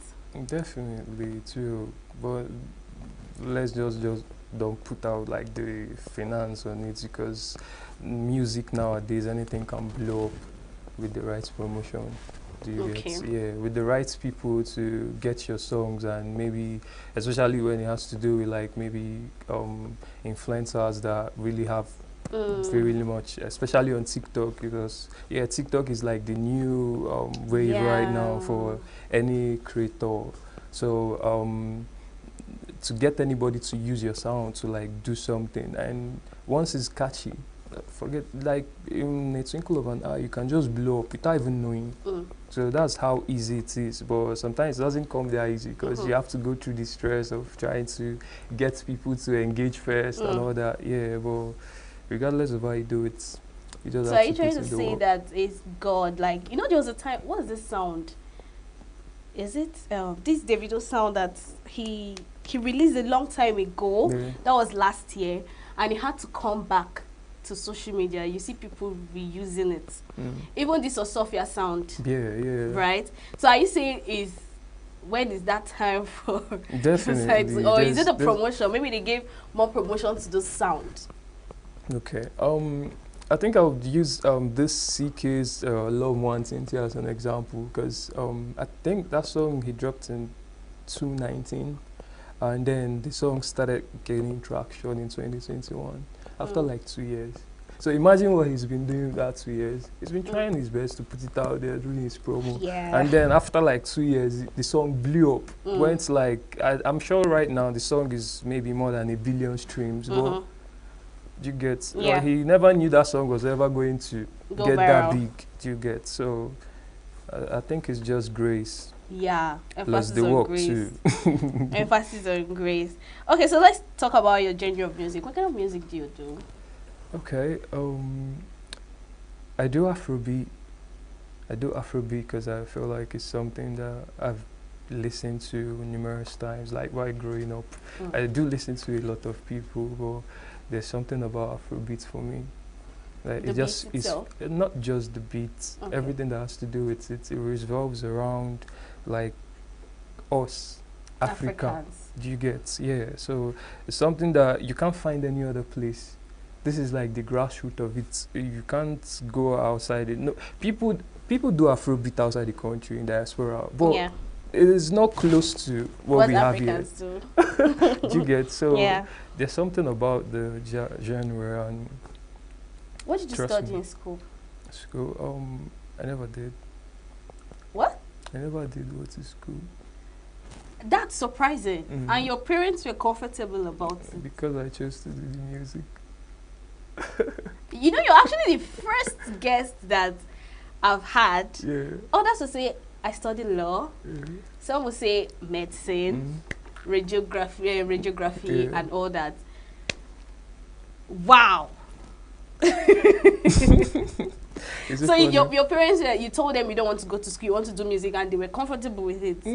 Definitely too, but let's just don't put out like the finance on it, because music nowadays, anything can blow up with the right promotion. Do you get? Yeah, with the right people to get your songs, and maybe especially when it has to do with like maybe influencers that really have very much, especially on TikTok, because TikTok is like the new wave right now for any creator. So to get anybody to use your sound to like do something, and once it's catchy, forget, like in a twinkle of an eye, you can just blow up without even knowing. So that's how easy it is. But sometimes it doesn't come that easy, because you have to go through the stress of trying to get people to engage first and all that. Yeah, but regardless of how you do it, you just
So
have
are you
to
trying
put
to
in the
say
work.
that it's God? Like, there was a time, what is this sound? Is it this Davido sound that he released a long time ago?
Yeah.
That was last year, and he had to come back to social media. You see people reusing it. Even this Sophia sound.
Yeah.
Right? So are you saying when is that time for
Definitely.
or is it a promotion? Maybe they gave more promotion to those sounds.
Okay. I think I would use this CK's Love Wanting as an example, because I think that song he dropped in 2019, and then the song started gaining traction in 2021 after like 2 years. So imagine what he's been doing that 2 years. He's been trying his best to put it out there, doing his promo.
Yeah.
And then after like 2 years, the song blew up. Went like, I'm sure right now the song is maybe more than 1 billion streams. But you get,
Yeah.
he never knew that song was ever going to get that
viral.
big. You get, so I think it's just grace.
Yeah,
Plus
emphasis
the
on
work
grace.
too.
Emphasis on grace. Okay, so let's talk about your genre of music. What kind of music do you do?
Okay, I do Afrobeat. I do Afrobeat because I feel like it's something that I've listened to numerous times, like while growing up. I do listen to a lot of people, but there's something about Afrobeat for me. Like
The
it just
beat
it's
itself?
not just the beats,
Okay.
everything that has to do with it. It revolves around like us, Africa.
Africans.
Do you get? Yeah. So it's something that you can't find any other place. This is like the grassroots of it. You can't go outside it. No, people do Afrobeat outside the country in diaspora, but
Yeah.
it is not close to what we have
Africans
here.
do.
Do you get? So
Yeah.
there's something about the genre and
What did you
trust
study
me.
in school?
School. I never did.
What?
I never did go to school
That's surprising.
Mhm.
And your parents were comfortable about it.
because I chose to do the music.
You know, you're actually the first guest that I've had.
Yeah.
Others will say, I studied law.
Mhm.
Some will say medicine, radiography,
Yeah.
and all that. Wow.
Is it
So
funny?
your parents, you told them you don't want to go to school, you want to do music, and they were comfortable with it.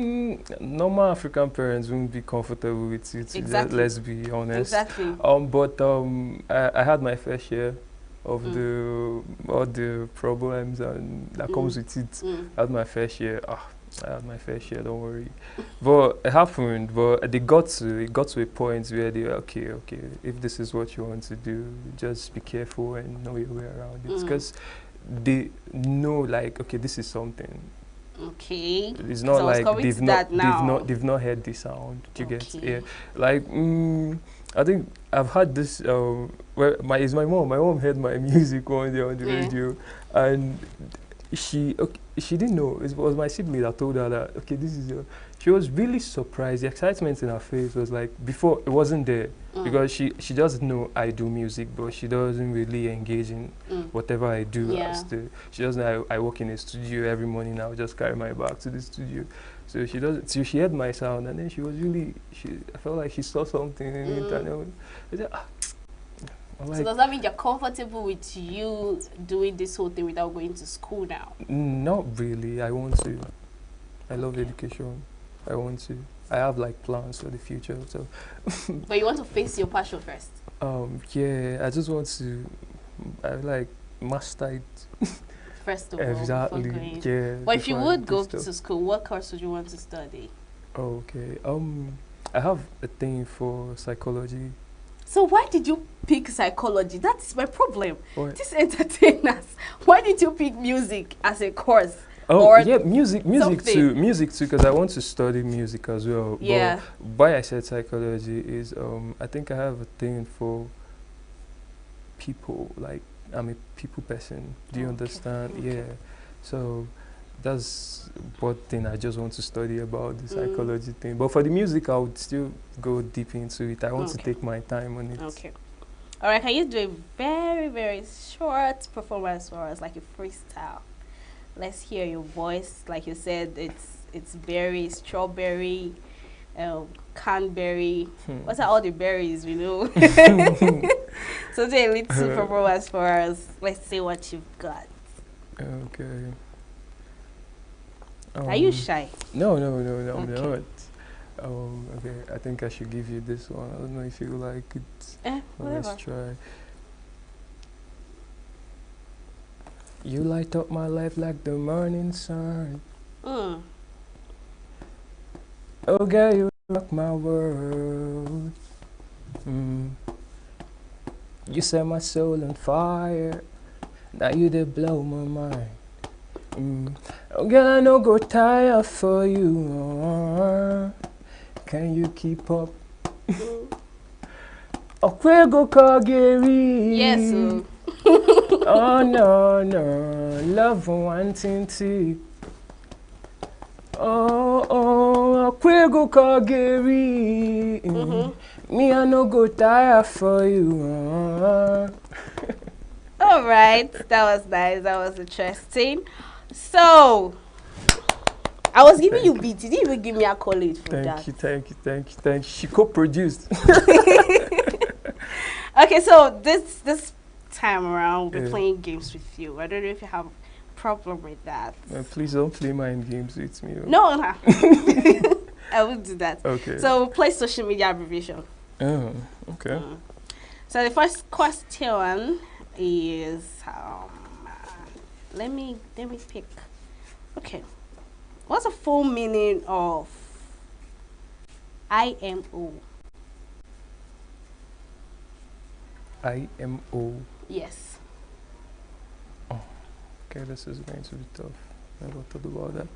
Normal African parents wouldn't be comfortable with it.
Exactly.
Let's be honest.
Exactly.
But I had my fair share of all the problems and that comes with it. I had my fair share. I had my fair share. Don't worry. But it happened. But it got to a point where they were okay. If this is what you want to do, just be careful and know your way around it, because they know, like, okay, this is something.
Okay.
It's
So
not
I was
like
coming to that now.
they've not heard the sound. Do you get?
Okay.
Yeah. Like I think I've had this. Where my mom. My mom heard my music one day on the radio, and she didn't know. It was my sibling that told her that, okay, this is your. She was really surprised. The excitement in her face was like, before it wasn't there, because she just know I do music, but she doesn't really engage in whatever I do.
Yeah.
She doesn't know I work in a studio every morning. I would just carry my bag to the studio. So she doesn't. So she heard my sound, and then she was really. I felt like she saw something in it, and I said,
So does that mean you're comfortable with you doing this whole thing without going to school now?
Not really. I want to. I love education. I want to. I have like plans for the future. So.
But you want to face your passion first.
Yeah. I just want to. I like master it.
First of all.
Exactly.
Before going.
Yeah.
But if you
before I
would
do
go
stuff.
to school, what course would you want to study?
Okay. I have a thing for psychology.
So why did you pick psychology? That's my problem.
What?
These entertainers. Why did you pick music as a course?
Oh
or
yeah, music
something?
too, because I want to study music as well.
Yeah.
But why I said psychology is I think I have a thing for people. Like, I'm a people person. Do you understand?
Okay.
Yeah. So that's what thing I just want to study about the psychology thing. But for the music, I would still go deep into it. I want to take my time on it.
Okay. All right. Can you do a very, very short performance for us, like a freestyle? Let's hear your voice. Like you said, it's berry, strawberry, cranberry. What are all the berries we know? So do a little performance for us. Let's see what you've got.
Okay.
Are you shy?
No, I'm
Okay.
not. Okay, I think I should give you this one. I don't know if you like it.
Whatever.
Let's try. You light up my life like the morning sun.
Mm.
Oh, girl, you rock my world. You set my soul on fire. Now you did blow my mind. Oh, girl, I no go tire for you. Can you keep up? Okwego Kageri.
Yes.
Oh no, love wanting to. Oh, Okwego Kageri. Me I no go tire for you.
All right, that was nice. That was interesting. So, I was giving you beats. You didn't even give me accolade for that.
Thank you. She co-produced.
Okay, so this time around, we'll be playing games with you. I don't know if you have a problem with that.
Please don't play mind games with me.
No. I won't do that.
Okay.
So we'll play social media abbreviation.
Oh, okay.
So the first question is, let me pick. Okay. What's the full meaning of IMO?
IMO.
Yes.
Oh, okay, this is going to be tough. Never thought about that.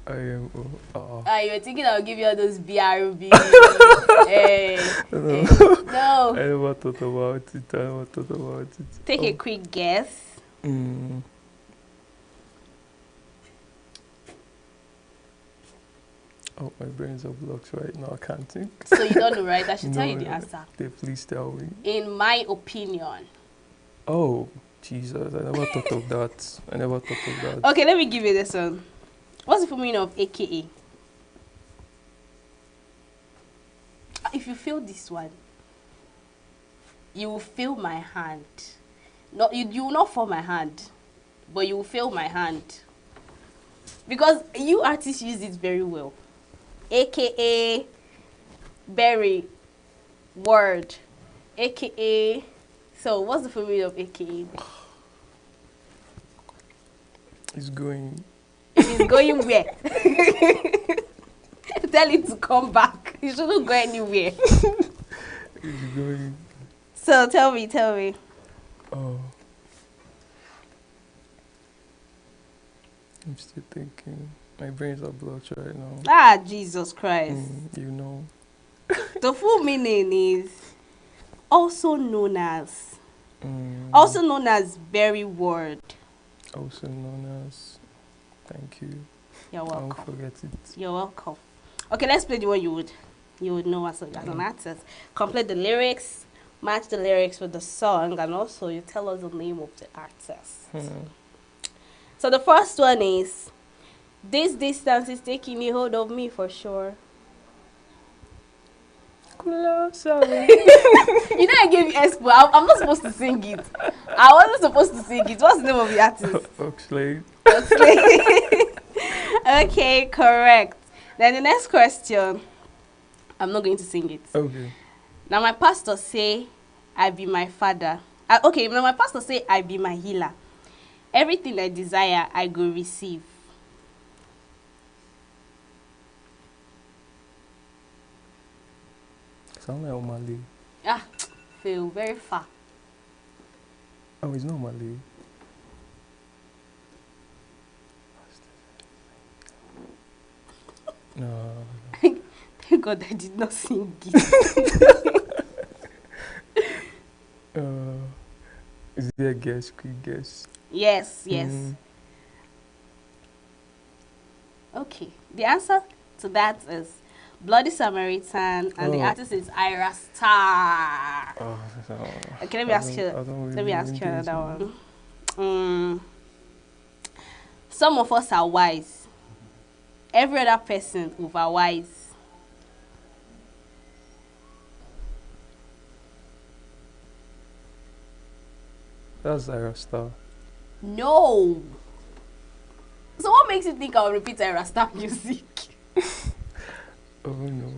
IMO.
You were thinking I would give you all those BRB. Hey.
No.
No.
I never thought about it.
Take a quick guess.
Oh, my brains are blocked right now. I can't think.
So you don't know, right? I should tell you the answer.
Please tell me.
In my opinion.
Oh, Jesus. I never thought of that.
Okay, let me give you this one. What's the full meaning of AKA? If you feel this one, you will feel my hand. No, you will not feel my hand, but you will feel my hand. Because you artists use it very well. AKA, berry, word, AKA. So what's the full meaning of AKA?
It's going.
It's going where? Tell it to come back. You shouldn't go anywhere.
It's going.
So tell me.
Oh. I'm still thinking. My brains are blocked right now.
Ah, Jesus Christ.
You know.
The full meaning is also known as berry word.
Also known as. Thank you.
You're welcome.
I won't forget it.
You're welcome. Okay, let's play the one you would know as an artist. Complete the lyrics, match the lyrics with the song, and also you tell us the name of the artist. So the first one is, this distance is taking a hold of me for sure.
Closer.
You know I gave you expo. I'm not supposed to sing it. I wasn't supposed to sing it. What's the name of the artist?
Oxlade.
Okay, correct. Then the next question, I'm not going to sing it.
Okay.
Now my pastor say, I be my father. Okay, now my pastor say, I be my healer. Everything I desire, I go receive.
Sound like Omali.
Ah, feel very far.
Oh, it's not Omali. No.
Thank God I did not sing it.
Is there a guess? Quick guess.
Yes. Okay. The answer to that is Bloody Samaritan, and the artist is Ira Star. Okay, let me ask you another one. Some of us are wise. Every other person overwise.
That's Ira Star.
No. So what makes you think I'll repeat Ira Star music?
Oh no.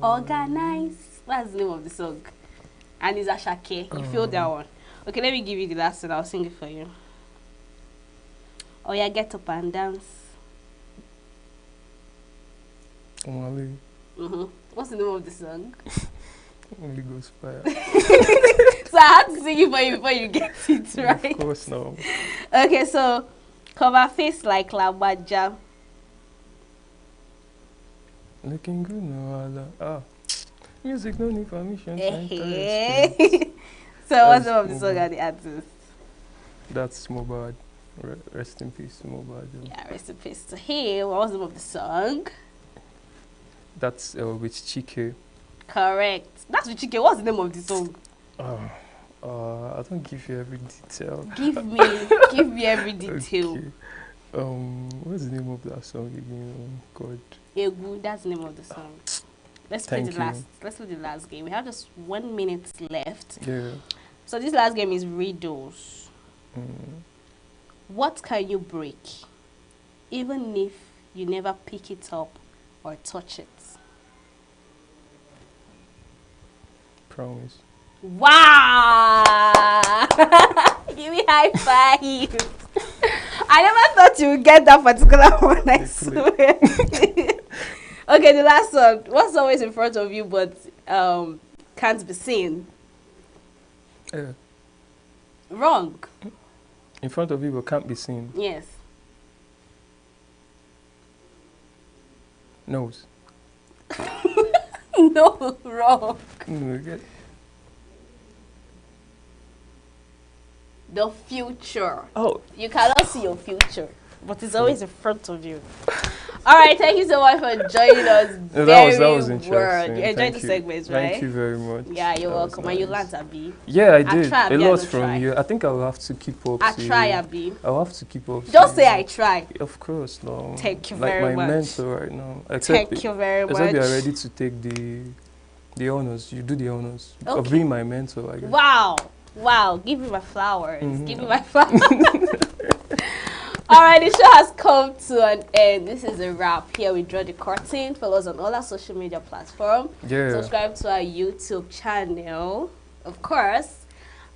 Organize. What's the name of the song? And it's Ashake. You feel that one. Okay, let me give you the last one. I'll sing it for you. Oh yeah, get up and dance.
Omali.
What's the name of the song?
Only Ghost Fire.
So I had to sing it for you before you get it right.
Of course, no.
Okay, so cover face like Labaja.
Looking good, no other. Music no information.
So what's the name of the song and the artist?
That's Mobad. Rest in peace, Mobad.
Yeah, rest in peace to him. What was the name of the song?
That's with Chike.
Correct. That's with Chike. What's the name of the song?
I don't give you every detail.
Give me every detail.
Okay. What's the name of that song again? Oh, God.
ENUGU, that's the name of the song. Let's play the last game. We have just 1 minute left.
Yeah.
So this last game is riddles. What can you break, even if you never pick it up or touch it?
Promise.
Wow! Give me high five. I never thought you would get that particular one, I swear. Okay, the last one. What's always in front of you but can't be seen? Wrong.
In front of you but can't be seen?
Yes.
Nose.
No, wrong. The future.
Oh.
You cannot see your future, but it's always in front of you. All right, thank you so much for joining us.
That was interesting.
You enjoyed the segments, right?
Thank you very much.
Yeah, you're welcome. And you learned, Abi.
Yeah, I did. A lot from you. I think I will have to keep up.
I try, Abi.
I'll have to keep up.
Just say I try.
Of course, no.
Thank you very much.
Like my mentor right now.
Thank you very much.
Except you are ready to take the honors. You do the honors of being my mentor, I guess.
Wow. Wow. Give me my flowers. Give me my flowers. All right, the show has come to an end. This is a wrap. Here we draw the curtain. Follow us on all our social media platforms.
Yeah.
Subscribe to our YouTube channel. Of course,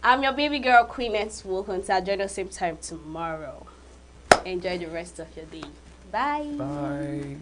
I'm your baby girl, Queen Wohunta. I'll join us same time tomorrow. Enjoy the rest of your day. Bye.
Bye.